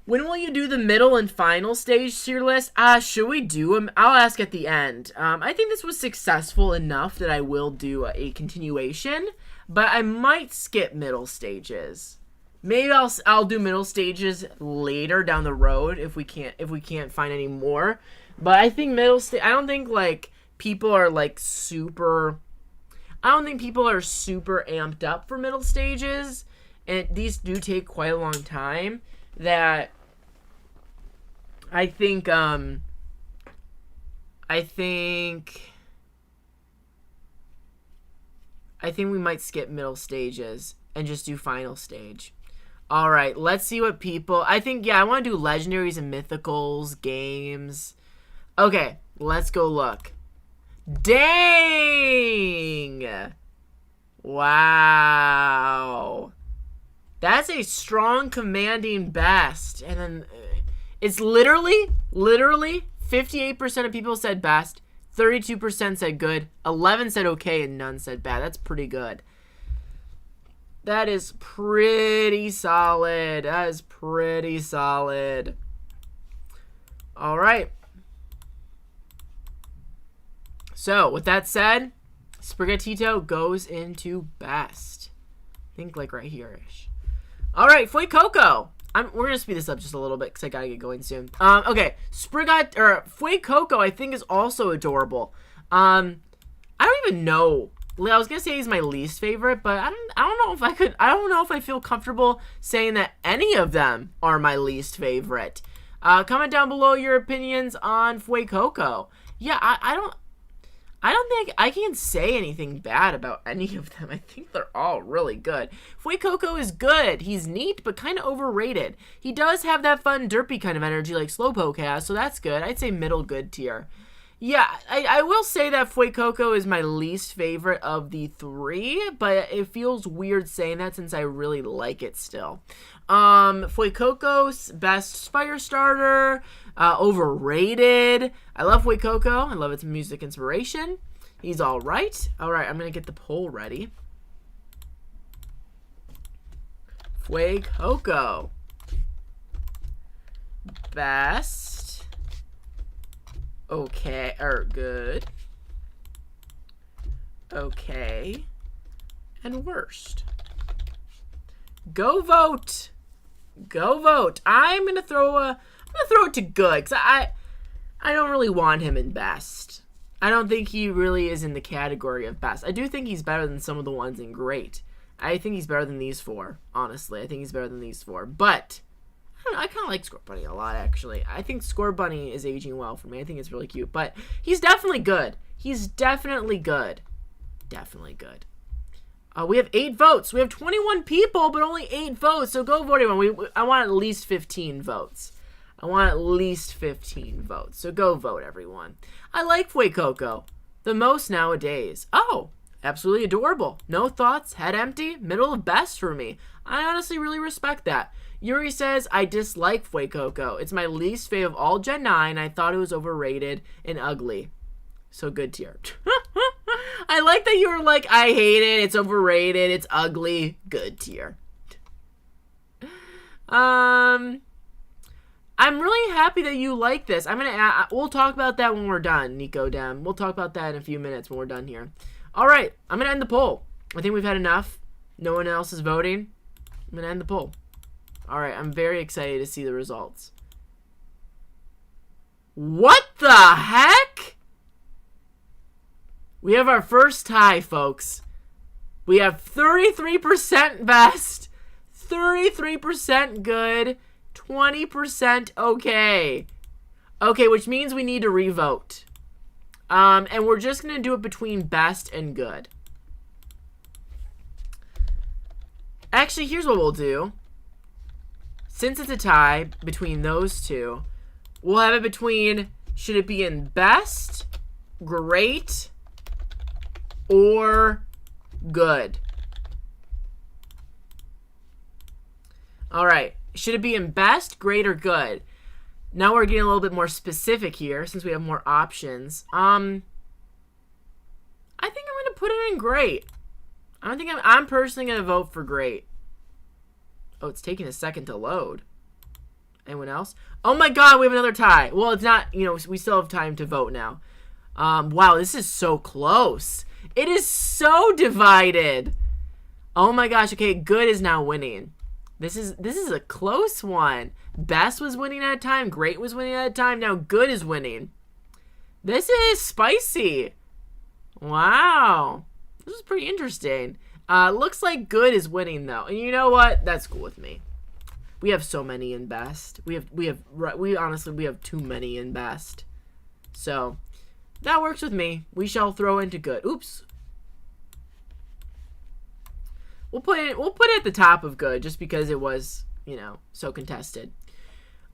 When will you do the middle and final stage tier list? Should we do them? I'll ask at the end. I think this was successful enough that I will do a continuation. But I might skip middle stages. Maybe I'll do middle stages later down the road if we can't find any more. But I think I don't think like people are like super. I don't think people are super amped up for middle stages, and these do take quite a long time. That I think we might skip middle stages and just do final stage. All right, let's see what people... I think, yeah, I want to do legendaries and mythicals, games. Okay, let's go look. Dang! Wow. That's a strong commanding best. And then it's literally 58% of people said best. 32% said good, 11 said okay, and none said bad. That's pretty good. That is pretty solid. That is pretty solid. All right. So, with that said, Sprigatito goes into best. I think like right here-ish. All right, Fuecoco. We're going to speed this up just a little bit because I got to get going soon. Okay, Fuecoco I think is also adorable. I don't even know. I was going to say he's my least favorite, but I don't know if I feel comfortable saying that any of them are my least favorite. Comment down below your opinions on Fuecoco. Yeah, I I don't think I can say anything bad about any of them. I think they're all really good. Fuecoco is good. He's neat, but kind of overrated. He does have that fun, derpy kind of energy like Slowpoke has, so that's good. I'd say middle good tier. Yeah, I will say that Fuecoco is my least favorite of the three, but it feels weird saying that since I really like it still. Fuecoco's best fire starter, overrated. I love Fuecoco. I love its music inspiration. He's alright. Alright, I'm going to get the poll ready. Fuecoco. Best. Okay, or good. Okay. And worst. Go vote. Go vote. I'm gonna throw it to good because I don't really want him in best. I don't think he really is in the category of best. I do think he's better than some of the ones in great. I think he's better than these four. Honestly, I think he's better than these four. But I don't know, I kind of like Scorbunny a lot actually. I think Scorbunny is aging well for me. I think it's really cute. But he's definitely good. He's definitely good. Definitely good. We have 8 votes. We have 21 people, but only 8 votes. So go vote, everyone. I want at least 15 votes. I want at least 15 votes. So go vote, everyone. I like Fuecoco the most nowadays. Oh, absolutely adorable. No thoughts, head empty, middle of best for me. I honestly really respect that. Yuri says, I dislike Fuecoco. It's my least fave of all Gen 9. I thought it was overrated and ugly. So good tier. I like that you were like, I hate it, it's overrated, it's ugly, good tier. I'm really happy that you like this. We'll talk about that when we're done, Nico Dem. We'll talk about that in a few minutes when we're done here. Alright, I'm gonna end the poll. I think we've had enough. No one else is voting. I'm gonna end the poll. Alright, I'm very excited to see the results. What the heck? We have our first tie, folks. We have 33% best, 33% good, 20% okay. Okay, which means we need to revote. And we're just going to do it between best and good. Actually, here's what we'll do. Since it's a tie between those two, we'll have it between, should it be in best, great, or good. Alright. Should it be in best, great, or good? Now we're getting a little bit more specific here since we have more options. I think I'm going to put it in great. I'm personally going to vote for great. Oh, it's taking a second to load. Anyone else? Oh my god, we have another tie. Well, it's not, we still have time to vote now. Wow, this is so close. It is so divided. Oh my gosh. Okay, good is now winning. This is a close one. Best was winning at a time. Great was winning at a time. Now good is winning. This is spicy. Wow. This is pretty interesting. Looks like good is winning though. And you know what? That's cool with me. We have so many in best. We honestly have too many in best. So that works with me. We shall throw into good. Oops. We'll put it at the top of good just because it was, so contested.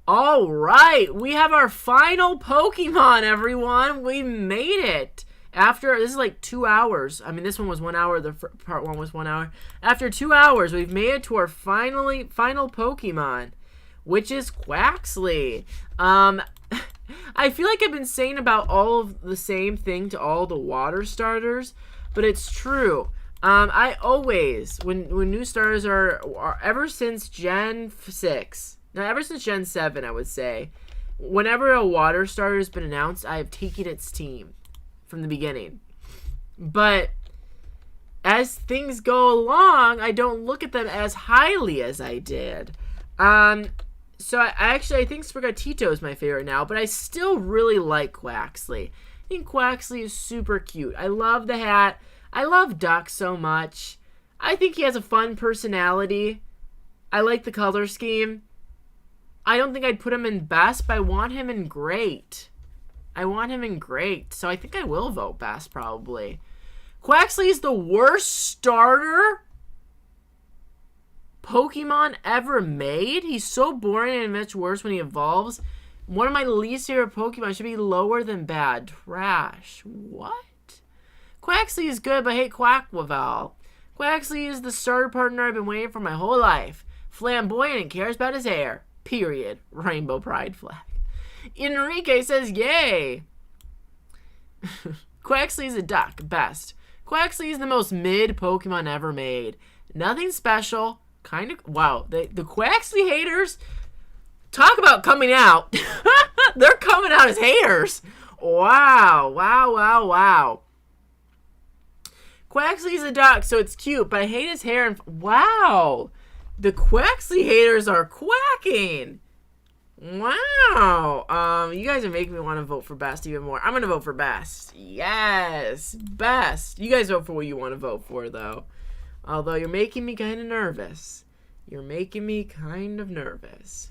All right, we have our final Pokemon, everyone. We made it. This is like 2 hours. I mean, this one was 1 hour. The part 1 was 1 hour. After 2 hours, we've made it to our final Pokemon, which is Quaxly. I feel like I've been saying about all of the same thing to all the water starters, but it's true. I always, when new starters are ever since Gen 6, now ever since Gen 7, I would say, whenever a water starter has been announced, I have taken its team from the beginning. But as things go along, I don't look at them as highly as I did. So I think Sprigatito is my favorite now, but I still really like Quaxly. I think Quaxly is super cute. I love the hat. I love Duck so much. I think he has a fun personality. I like the color scheme. I don't think I'd put him in best, but I want him in great. I want him in great, so I think I will vote best, probably. Quaxly is the worst starter Pokemon ever made. He's so boring and much worse when he evolves. One of my least favorite Pokemon should be lower than bad. Trash. What? Quaxly is good, but I hate Quackwaval. Quaxly is the starter partner I've been waiting for my whole life. Flamboyant and cares about his hair. Period. Rainbow Pride flag. Enrique says, yay. Quaxly is a duck. Best. Quaxly is the most mid Pokemon ever made. Nothing special. Kind of. Wow. The Quaxly haters, talk about coming out. They're coming out as haters. Wow. Wow, wow, wow. Quaxly's a duck, so it's cute, but I hate his hair. And wow. The Quaxly haters are quacking. Wow. You guys are making me want to vote for best even more. I'm going to vote for best. Yes. Best. You guys vote for what you want to vote for, though. Although you're making me kind of nervous. You're making me kind of nervous.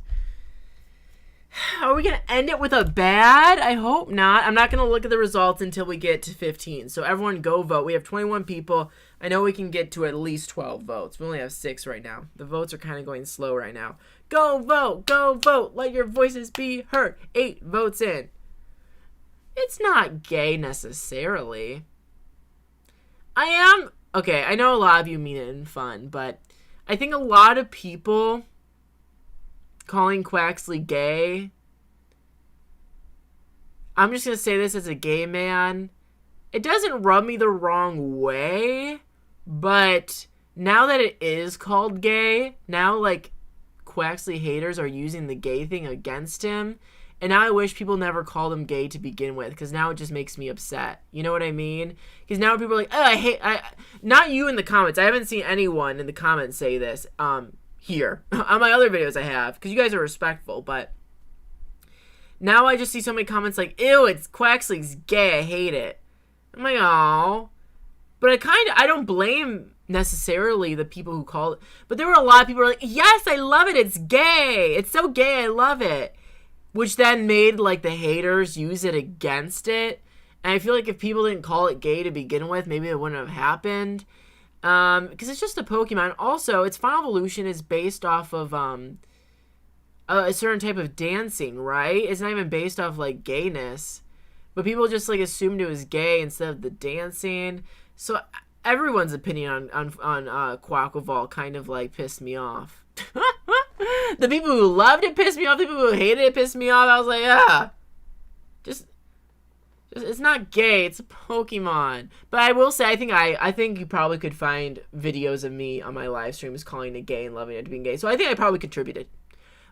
Are we going to end it with a bad? I hope not. I'm not going to look at the results until we get to 15. So everyone go vote. We have 21 people. I know we can get to at least 12 votes. We only have 6 right now. The votes are kind of going slow right now. Go vote. Go vote. Let your voices be heard. 8 votes in. It's not gay necessarily. I am... Okay, I know a lot of you mean it in fun, but I think a lot of people calling Quaxly gay, I'm just going to say this as a gay man, it doesn't rub me the wrong way, but now that it is called gay, now, like, Quaxly haters are using the gay thing against him, and now I wish people never called him gay to begin with, because now it just makes me upset. You know what I mean? Because now people are like, oh, not you in the comments. I haven't seen anyone in the comments say this, here. On my other videos I have, because you guys are respectful, but now I just see so many comments like, ew, it's Quaxly's gay, I hate it. I'm like, oh. But I don't blame necessarily the people who called it, but there were a lot of people who were like, yes, I love it, it's gay, it's so gay, I love it. Which then made, like, the haters use it against it. And I feel like if people didn't call it gay to begin with, maybe it wouldn't have happened. Because it's just a Pokemon. Also, its Final Evolution is based off of a certain type of dancing, right? It's not even based off, like, gayness. But people just, like, assumed it was gay instead of the dancing. So everyone's opinion on Quackwaval kind of, like, pissed me off. The people who loved it pissed me off. The people who hated it pissed me off. I was like, ah. Just it's not gay. It's a Pokemon. But I will say, I think you probably could find videos of me on my live streams calling it gay and loving it to being gay. So I think I probably contributed.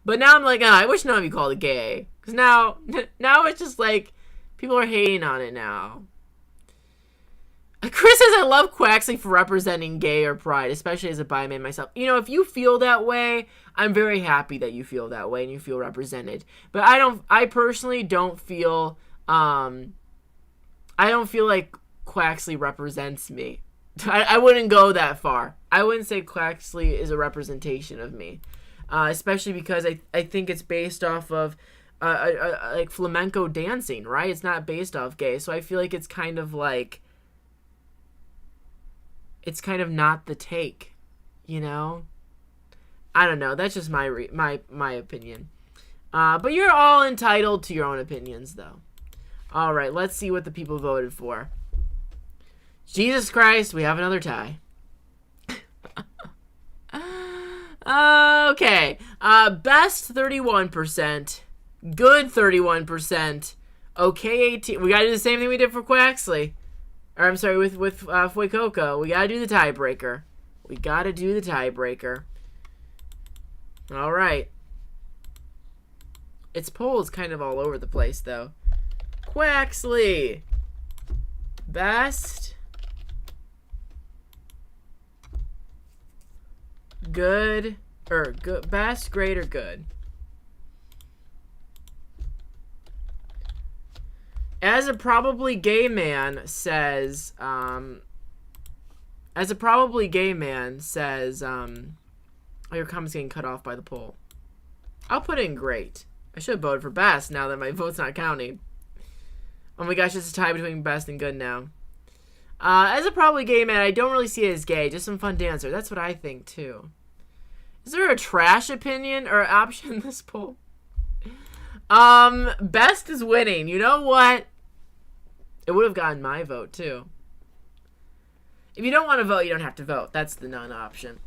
But now I'm like, I wish none of you called it gay. Because now it's just like, people are hating on it now. Chris says, I love Quaxly for representing gay or pride, especially as a bi man myself. You know, if you feel that way, I'm very happy that you feel that way and you feel represented. But I personally don't feel, I don't feel like Quaxly represents me. I wouldn't go that far. I wouldn't say Quaxly is a representation of me. Especially because I think it's based off of, like, flamenco dancing, right? It's not based off gay. So I feel like it's kind of like, it's kind of not the take, you know? I don't know. That's just my opinion. But you're all entitled to your own opinions, though. All right, let's see what the people voted for. Jesus Christ, we have another tie. Okay. Best 31%. Good 31%. Okay 18%. We gotta do the same thing we did for Quaxly. Or I'm sorry, with Fuecoco. We gotta do the tiebreaker. We gotta do the tiebreaker. Alright. Its poll is kind of all over the place, though. Quaxly. Best. Good. Or good. Best, great, or good. As a probably gay man says, oh, your comment's getting cut off by the poll. I'll put in great. I should have voted for best now that my vote's not counting. Oh my gosh, it's a tie between best and good now. As a probably gay man, I don't really see it as gay. Just some fun dancer. That's what I think, too. Is there a trash opinion or option in this poll? Best is winning. You know what? It would have gotten my vote, too. If you don't want to vote, you don't have to vote. That's the none option.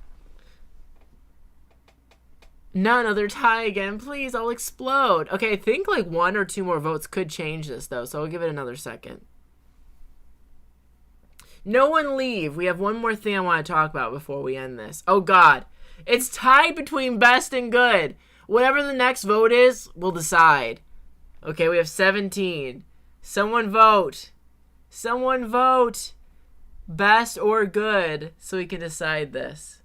No, another tie again. Please, I'll explode. Okay, I think like 1 or 2 more votes could change this, though, so I'll give it another second. No one leave. We have one more thing I want to talk about before we end this. Oh, God. It's tied between best and good. Whatever the next vote is, we'll decide. Okay, we have 17. Someone vote. Someone vote. Best or good, so we can decide this.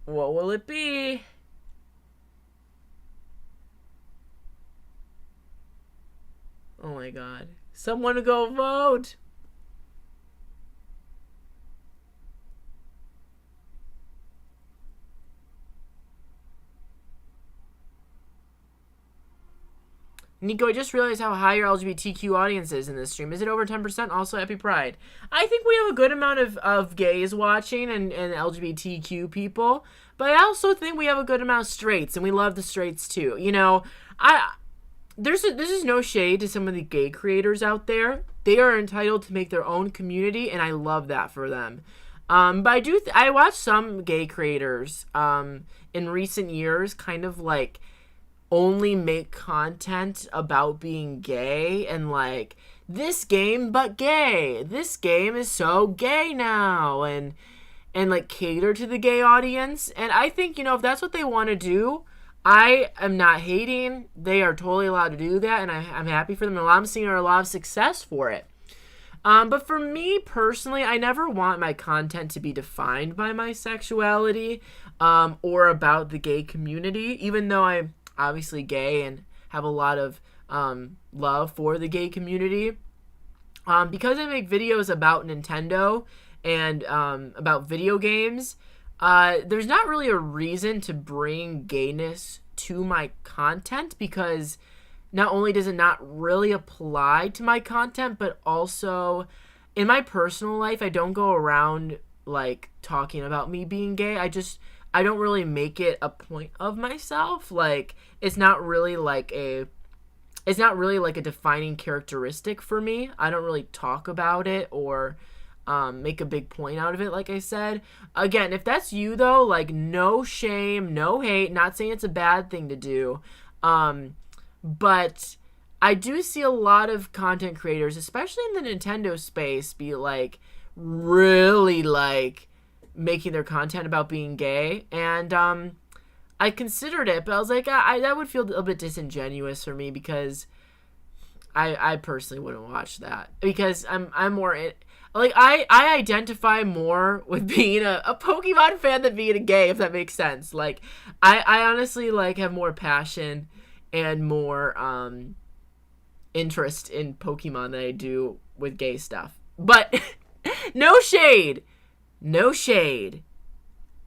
What will it be? Oh my God. Someone go vote. Nico, I just realized how high your LGBTQ audience is in this stream. Is it over 10%? Also, happy Pride. I think we have a good amount of gays watching and LGBTQ people. But I also think we have a good amount of straights. And we love the straights, too. You know, this is no shade to some of the gay creators out there. They are entitled to make their own community. And I love that for them. But I watched some gay creators in recent years kind of like only make content about being gay and like this game but gay, this game is so gay now, and like cater to the gay audience. And I think, you know, if that's what they want to do, I am not hating. They are totally allowed to do that, and I'm happy for them, and I'm seeing a lot of success for it. But for me personally, I never want my content to be defined by my sexuality or about the gay community, even though I'm obviously gay and have a lot of love for the gay community. Because I make videos about Nintendo and about video games, there's not really a reason to bring gayness to my content, because not only does it not really apply to my content, but also in my personal life, I don't go around like talking about me being gay. I don't really make it a point of myself. Like, it's not really like a defining characteristic for me. I don't really talk about it or make a big point out of it, like I said. Again, if that's you, though, like, no shame, no hate. Not saying it's a bad thing to do. But I do see a lot of content creators, especially in the Nintendo space, be, like, really, like, making their content about being gay. And I considered it, but I was like, that would feel a little bit disingenuous for me, because I personally wouldn't watch that, because I'm more like I identify more with being a Pokemon fan than being a gay, if that makes sense. Like I honestly like have more passion and more interest in Pokemon than I do with gay stuff. But no shade. No shade.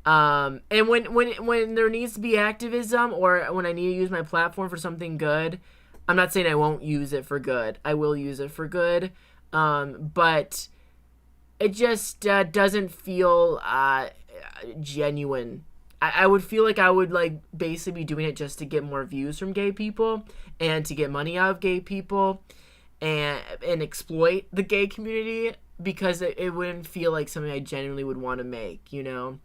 And when there needs to be activism, or when I need to use my platform for something good, I'm not saying I won't use it for good. I will use it for good. But it just doesn't feel genuine. I would feel like I would like basically be doing it just to get more views from gay people and to get money out of gay people and exploit the gay community, because it wouldn't feel like something I genuinely would want to make, you know?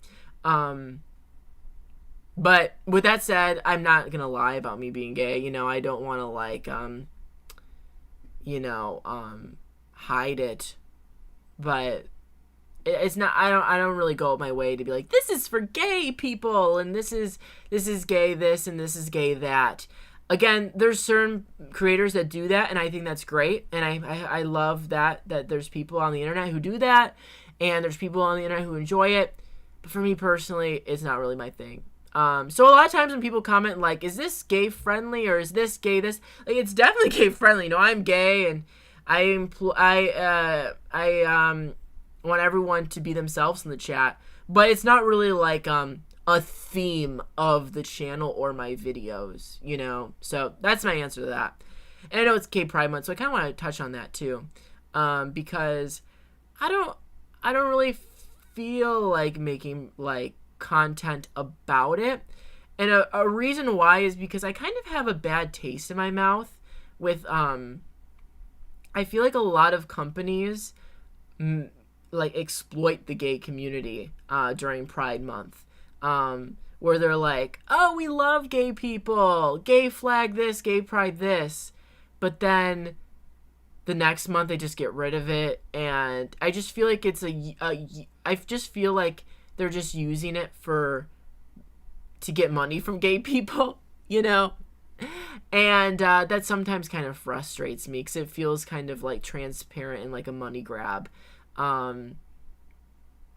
But with that said, I'm not gonna lie about me being gay. You know, I don't want to like, hide it. But it's not. I don't really go my way to be like, this is for gay people and this is gay this and this is gay that. Again, there's certain creators that do that, and I think that's great, and I love that there's people on the internet who do that, and there's people on the internet who enjoy it. But for me personally, it's not really my thing. So a lot of times when people comment like, is this gay friendly or is this gay this? Like, it's definitely gay friendly. You know, I'm gay, and I want everyone to be themselves in the chat. But it's not really like a theme of the channel or my videos, you know? So that's my answer to that. And I know it's Gay Pride Month, so I kind of want to touch on that too. Because I don't really feel like making like content about it. And a reason why is because I kind of have a bad taste in my mouth with, I feel like a lot of companies like exploit the gay community during Pride Month. Where they're like, oh, we love gay people, gay flag this, gay pride this, but then the next month they just get rid of it, and I just feel like it's I just feel like they're just using it to get money from gay people, you know, and that sometimes kind of frustrates me because it feels kind of like transparent and like a money grab.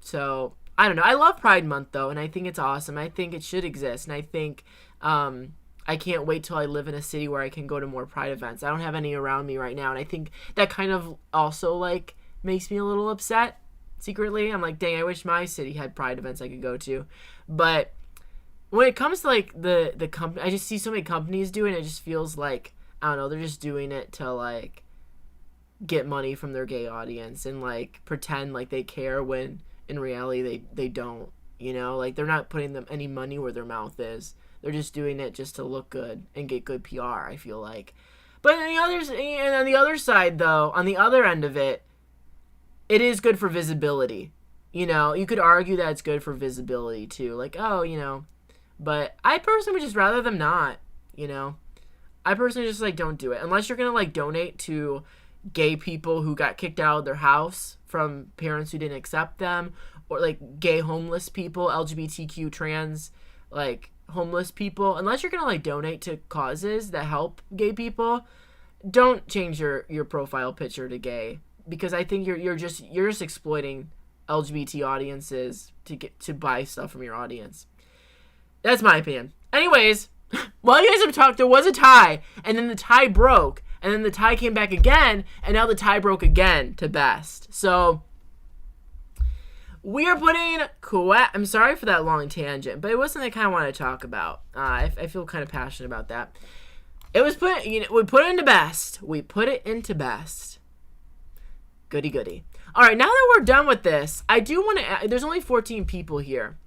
So I don't know. I love Pride Month, though, and I think it's awesome. I think it should exist, and I think I can't wait till I live in a city where I can go to more Pride events. I don't have any around me right now, and I think that kind of also, like, makes me a little upset secretly. I'm like, dang, I wish my city had Pride events I could go to. But when it comes to, like, the company, I just see so many companies doing it. It just feels like, I don't know, they're just doing it to, like, get money from their gay audience and, like, pretend like they care when in reality they don't, you know, like they're not putting them any money where their mouth is. They're just doing it just to look good and get good PR, I feel like. But on the other side though, on the other end of it, it is good for visibility. You know, you could argue that it's good for visibility too. Like, oh, you know, but I personally would just rather them not, you know. I personally just like don't do it unless you're going to like donate to gay people who got kicked out of their house from parents who didn't accept them, or like gay homeless people, LGBTQ trans like homeless people. Unless you're gonna like donate to causes that help gay people, don't change your profile picture to gay, because I think you're just exploiting LGBT audiences to buy stuff from your audience. That's my opinion. Anyways, while you guys have talked, there was a tie, and then the tie broke. And then the tie came back again, and now the tie broke again to best. So, we are putting I'm sorry for that long tangent, but it was something I kind of wanted to talk about. I feel kind of passionate about that. It was we put it into best. We put it into best. Goody goody. All right, now that we're done with this, I do want to. There's only 14 people here,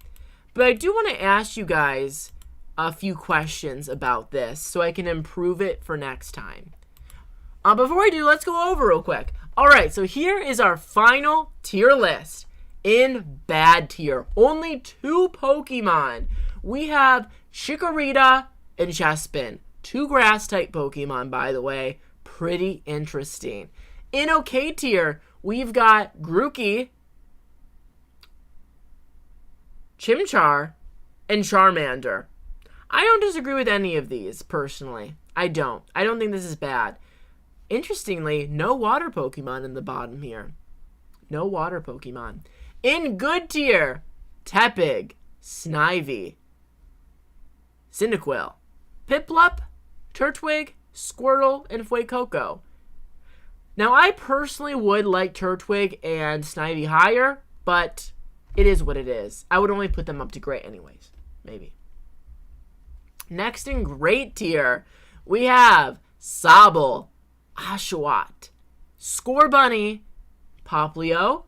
but I do want to ask you guys a few questions about this so I can improve it for next time. Before we do, let's go over real quick. Alright, so here is our final tier list. In bad tier, only 2 Pokemon. We have Chikorita and Chespin. 2 grass-type Pokemon, by the way. Pretty interesting. In okay tier, we've got Grookey, Chimchar, and Charmander. I don't disagree with any of these, personally. I don't think this is bad. Interestingly, no water Pokemon in the bottom here. No water Pokemon. In good tier, Tepig, Snivy, Cyndaquil, Piplup, Turtwig, Squirtle, and Fuecoco. Now, I personally would like Turtwig and Snivy higher, but it is what it is. I would only put them up to great anyways. Maybe. Next in great tier, we have Sobble, Oshawott, Scorbunny, Popplio,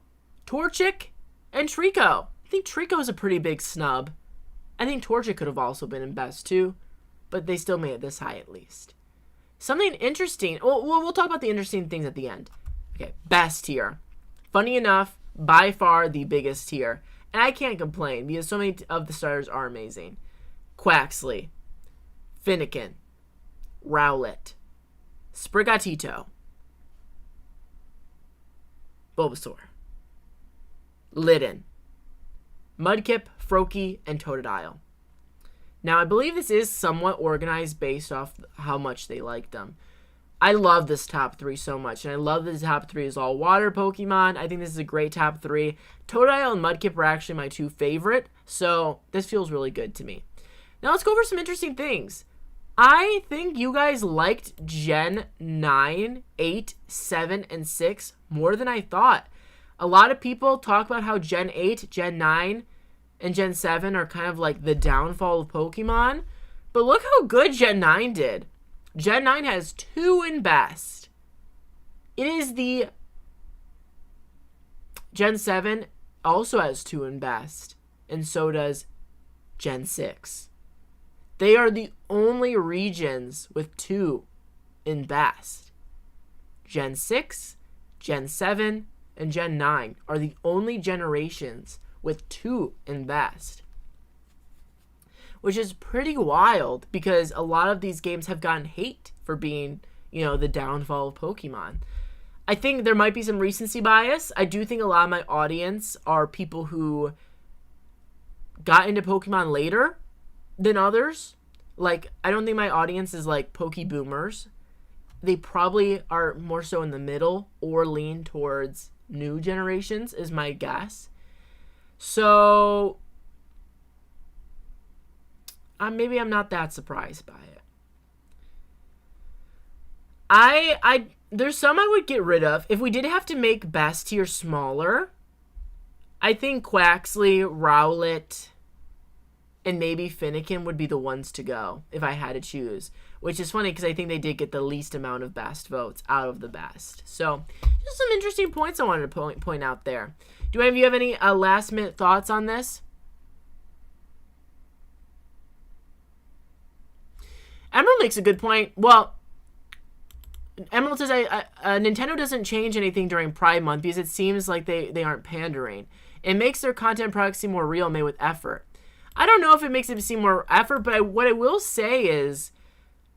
Torchic, and Trico. I think Trico is a pretty big snub. I think Torchic could have also been in best too, but they still made it this high at least. Something interesting. We'll talk about the interesting things at the end. Okay, best tier. Funny enough, by far the biggest tier. And I can't complain because so many of the starters are amazing. Quaxly, Fennekin, Rowlet, Sprigatito, Bulbasaur, Litten, Mudkip, Froakie, and Totodile. Now, I believe this is somewhat organized based off how much they like them. I love this top 3 so much, and I love that the top 3 is all water Pokemon. I think this is a great top 3. Totodile and Mudkip are actually my 2 favorite, so this feels really good to me. Now, let's go over some interesting things. I think you guys liked Gen 9, 8, 7, and 6 more than I thought. A lot of people talk about how Gen 8, Gen 9 and Gen 7 are kind of like the downfall of Pokemon. But look how good Gen 9 did. Gen 9 has 2 in best. It is the... Gen 7 also has 2 in best. And so does Gen 6. They are the only regions with 2 in best. Gen 6, Gen 7, and Gen 9 are the only generations with 2 in best. Which is pretty wild because a lot of these games have gotten hate for being, the downfall of Pokemon. I think there might be some recency bias. I do think a lot of my audience are people who got into Pokemon later than others. Like, I don't think my audience is like Poke-boomers. They probably are more so in the middle or lean towards new generations is my guess. So, maybe I'm not that surprised by it. There's some I would get rid of. If we did have to make best tier smaller, I think Quaxly, Rowlet, and maybe Fennekin would be the ones to go if I had to choose. Which is funny because I think they did get the least amount of best votes out of the best. So, just some interesting points I wanted to point out there. Do any of you have any last minute thoughts on this? Emerald makes a good point. Well, Emerald says Nintendo doesn't change anything during Pride Month because it seems like they aren't pandering. It makes their content products seem more real, made with effort. I don't know if it makes it seem more effort, but what I will say is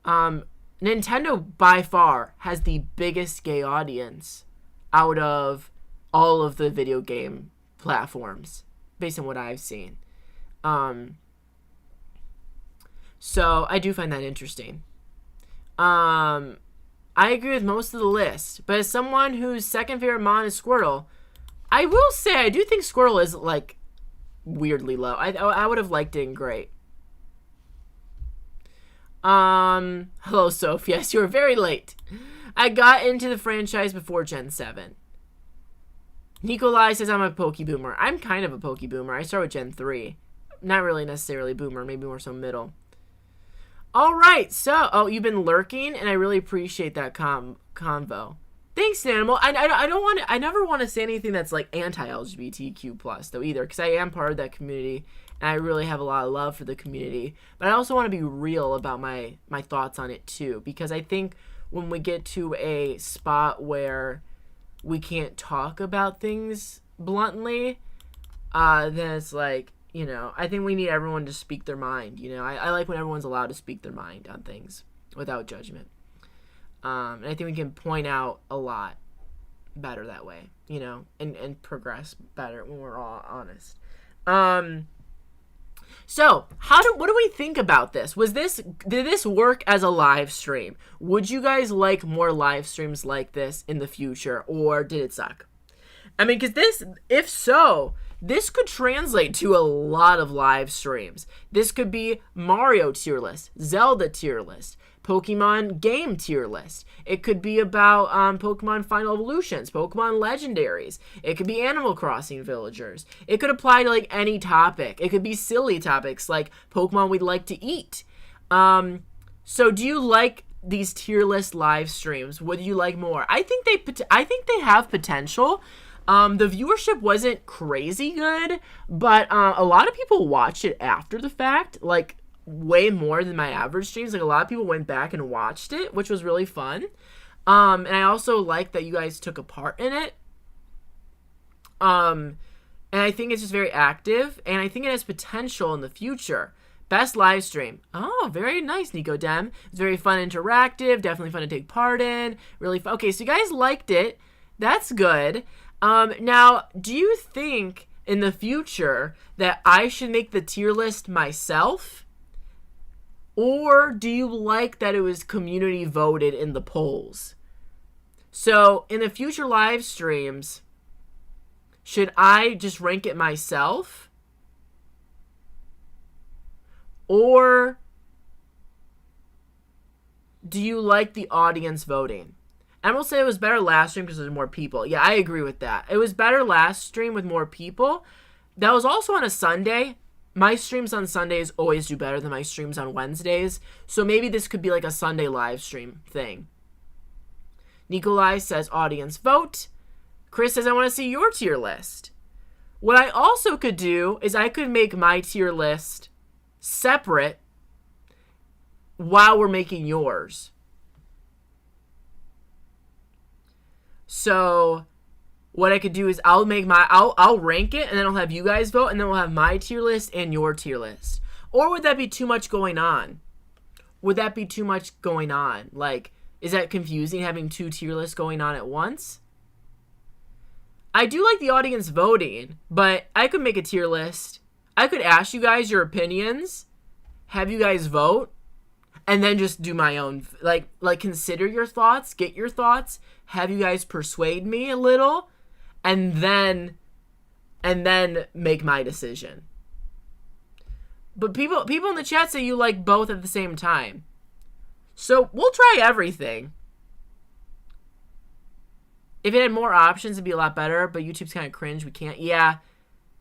Nintendo by far has the biggest gay audience out of all of the video game platforms, based on what I've seen. So I do find that interesting. I agree with most of the list, but as someone whose second favorite mon is Squirtle, I will say I do think Squirtle is like weirdly low. I would have liked it in Great. Hello, Soph. Yes, you were very late. I got into the franchise before Gen 7. Nikolai says I'm a Poke-boomer. I'm kind of a Poke-boomer. I start with Gen 3. Not really necessarily boomer, maybe more so middle. All right, so you've been lurking, and I really appreciate that convo. Thanks, Animal. I never want to say anything that's like anti-LGBTQ plus though either, because I am part of that community, and I really have a lot of love for the community. But I also want to be real about my thoughts on it too, because I think when we get to a spot where we can't talk about things bluntly, then it's like, I think we need everyone to speak their mind. I like when everyone's allowed to speak their mind on things without judgment. And I think we can point out a lot better that way, and progress better when we're all honest. So what do we think about this? Did this work as a live stream? Would you guys like more live streams like this in the future, or did it suck? I mean, because if so, this could translate to a lot of live streams. This could be Mario tier list, Zelda tier list, Pokemon game tier list. It could be about Pokemon Final Evolutions, Pokemon Legendaries. It could be Animal Crossing Villagers. It could apply to like any topic. It could be silly topics like Pokemon we'd like to eat. So do you like these tier list live streams? Would you like more? I think they have potential. The viewership wasn't crazy good, but a lot of people watched it after the fact, like way more than my average streams. Like a lot of people went back and watched it, which was really fun. And I also like that you guys took a part in it. And I think it's just very active, and I think it has potential in the future. Best live stream. Oh, very nice, Nico Dem. It's very fun, interactive, definitely fun to take part in. Really fun. Okay, so you guys liked it. That's good. Now, do you think in the future that I should make the tier list myself? Or do you like that it was community voted in the polls? So, in the future live streams, should I just rank it myself? Or do you like the audience voting? I will say it was better last stream because there's more people. Yeah, I agree with that. It was better last stream with more people, That was also on a Sunday. My streams on Sundays always do better than my streams on Wednesdays. So maybe this could be like a Sunday live stream thing. Nikolai says audience vote. Chris says I want to see your tier list. What I also could do is I could make my tier list separate while we're making yours. So what I could do is I'll rank it, and then I'll have you guys vote, and then we'll have my tier list and your tier list. Or would that be too much going on? Would that be too much going on? Like, is that confusing having two tier lists going on at once? I do like the audience voting, but I could make a tier list. I could ask you guys your opinions, have you guys vote, and then just do my own, like consider your thoughts, get your thoughts, have you guys persuade me a little, and then make my decision. But people in the chat say you like both at the same time. So we'll try everything. If it had more options, it'd be a lot better, but YouTube's kind of cringe. We can't. Yeah,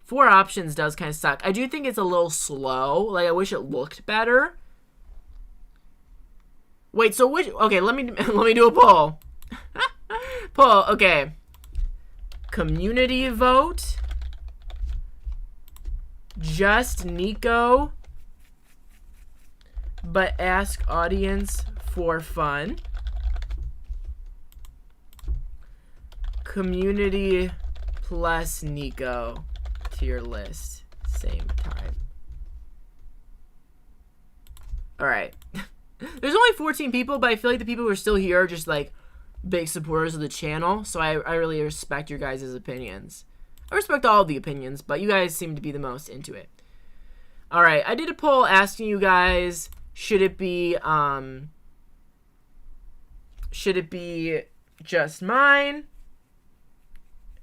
4 options does kind of suck. I do think it's a little slow. Like, I wish it looked better. Wait, so which... Okay, let me do a poll. Poll, okay. Community vote. Just Nico. But ask audience for fun. Community plus Nico tier list same time. All right. There's only 14 people, but I feel like the people who are still here are just like big supporters of the channel, so I really respect your guys' opinions. I respect all of the opinions, but you guys seem to be the most into it. All right, I did a poll asking you guys, should it be just mine?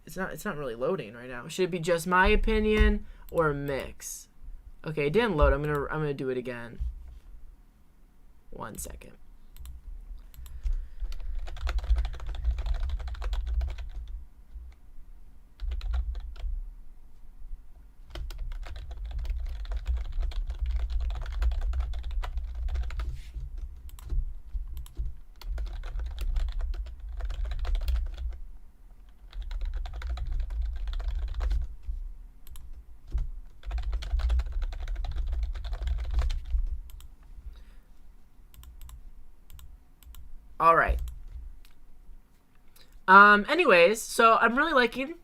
It's not really loading right now. Should it be just my opinion or a mix? Okay, it didn't load. I'm gonna do it again. 1 second. All right. Anyways, so I'm really liking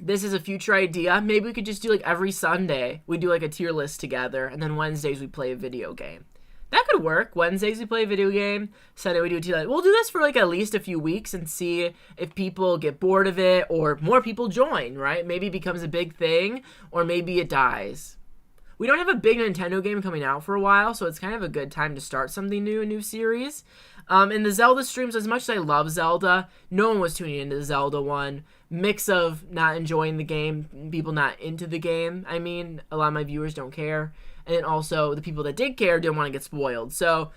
this. Is a future idea. Maybe we could just do like every Sunday we do like a tier list together, and then Wednesdays we play a video game. That could work. Wednesdays we play a video game. Sunday we do a tier list. We'll do this for like at least a few weeks and see if people get bored of it or more people join, right? Maybe it becomes a big thing, or maybe it dies. We don't have a big Nintendo game coming out for a while, so it's kind of a good time to start something new, a new series. In the Zelda streams, as much as I love Zelda, no one was tuning into the Zelda one. Mix of not enjoying the game, people not into the game. I mean, a lot of my viewers don't care. And then also, the people that did care didn't want to get spoiled. So,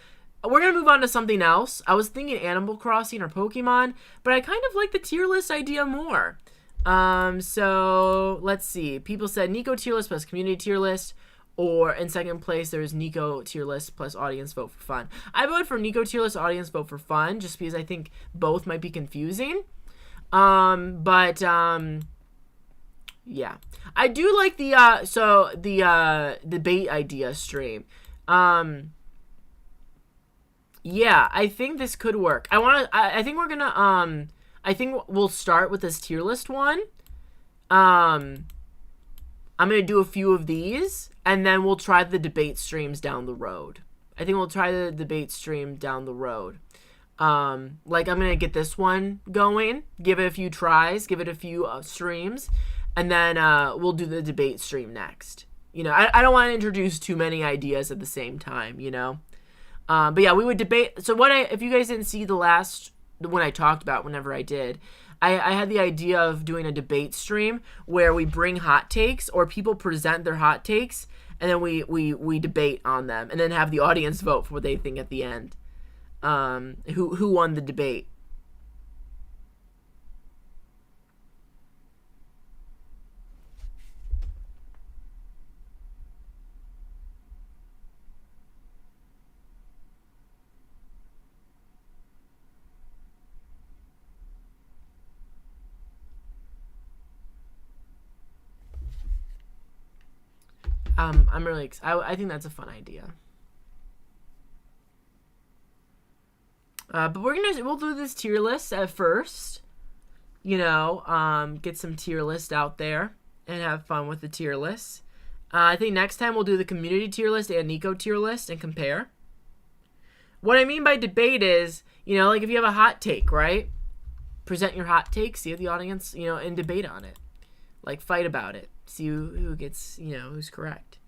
we're going to move on to something else. I was thinking Animal Crossing or Pokemon, but I kind of like the tier list idea more. So, let's see. People said Nico tier list plus community tier list. Or in second place, there's Nico tier list plus audience vote for fun. I voted for Nico tier list, audience vote for fun, just because I think both might be confusing. Yeah. I do like the, debate idea stream. Yeah, I think this could work. I think we're gonna, I think we'll start with this tier list one. I'm gonna do a few of these, and then we'll try the debate streams down the road. I think we'll try the debate stream down the road. Like, I'm gonna get this one going, give it a few tries, give it a few streams, and then we'll do the debate stream next. You know, I don't want to introduce too many ideas at the same time, you know? But yeah, we would debate. So if you guys didn't see the one I talked about whenever I did, I had the idea of doing a debate stream where we bring hot takes, or people present their hot takes, and then we debate on them, and then have the audience vote for what they think at the end. Who won the debate. I'm really excited. I think that's a fun idea. But we'll do this tier list at first. You know, get some tier list out there and have fun with the tier list. I think next time we'll do the community tier list and Nico tier list and compare. What I mean by debate is, you know, like if you have a hot take, right? Present your hot take, see the audience, you know, and debate on it. Like fight about it. See who gets, you know, who's correct.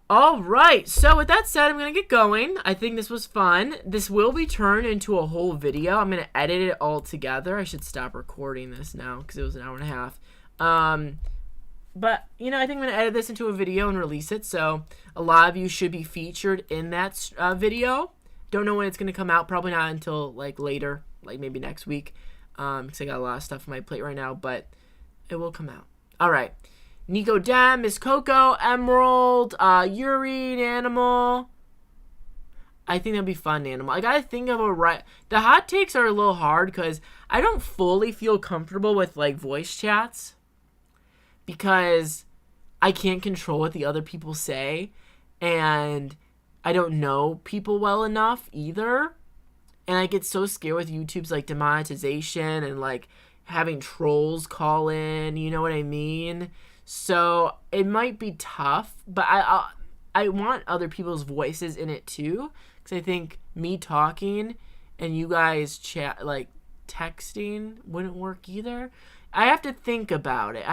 All right, so with that said, I'm going to get going. I think this was fun. This will be turned into a whole video. I'm going to edit it all together. I should stop recording this now because it was an hour and a half. But, you know, I think I'm going to edit this into a video and release it. So a lot of you should be featured in that video. Don't know when it's going to come out. Probably not until, like, later, like maybe next week. Because I got a lot of stuff on my plate right now. But it will come out. All right. Nico Dem, Miss Coco, Emerald, Yuri, Animal. I think that'd be fun, Animal. I gotta think of the hot takes are a little hard because I don't fully feel comfortable with like voice chats because I can't control what the other people say and I don't know people well enough either. And I get so scared with YouTube's like demonetization and like having trolls call in, you know what I mean? So it might be tough, but I want other people's voices in it too, because I think me talking and you guys texting wouldn't work either. I have to think about it.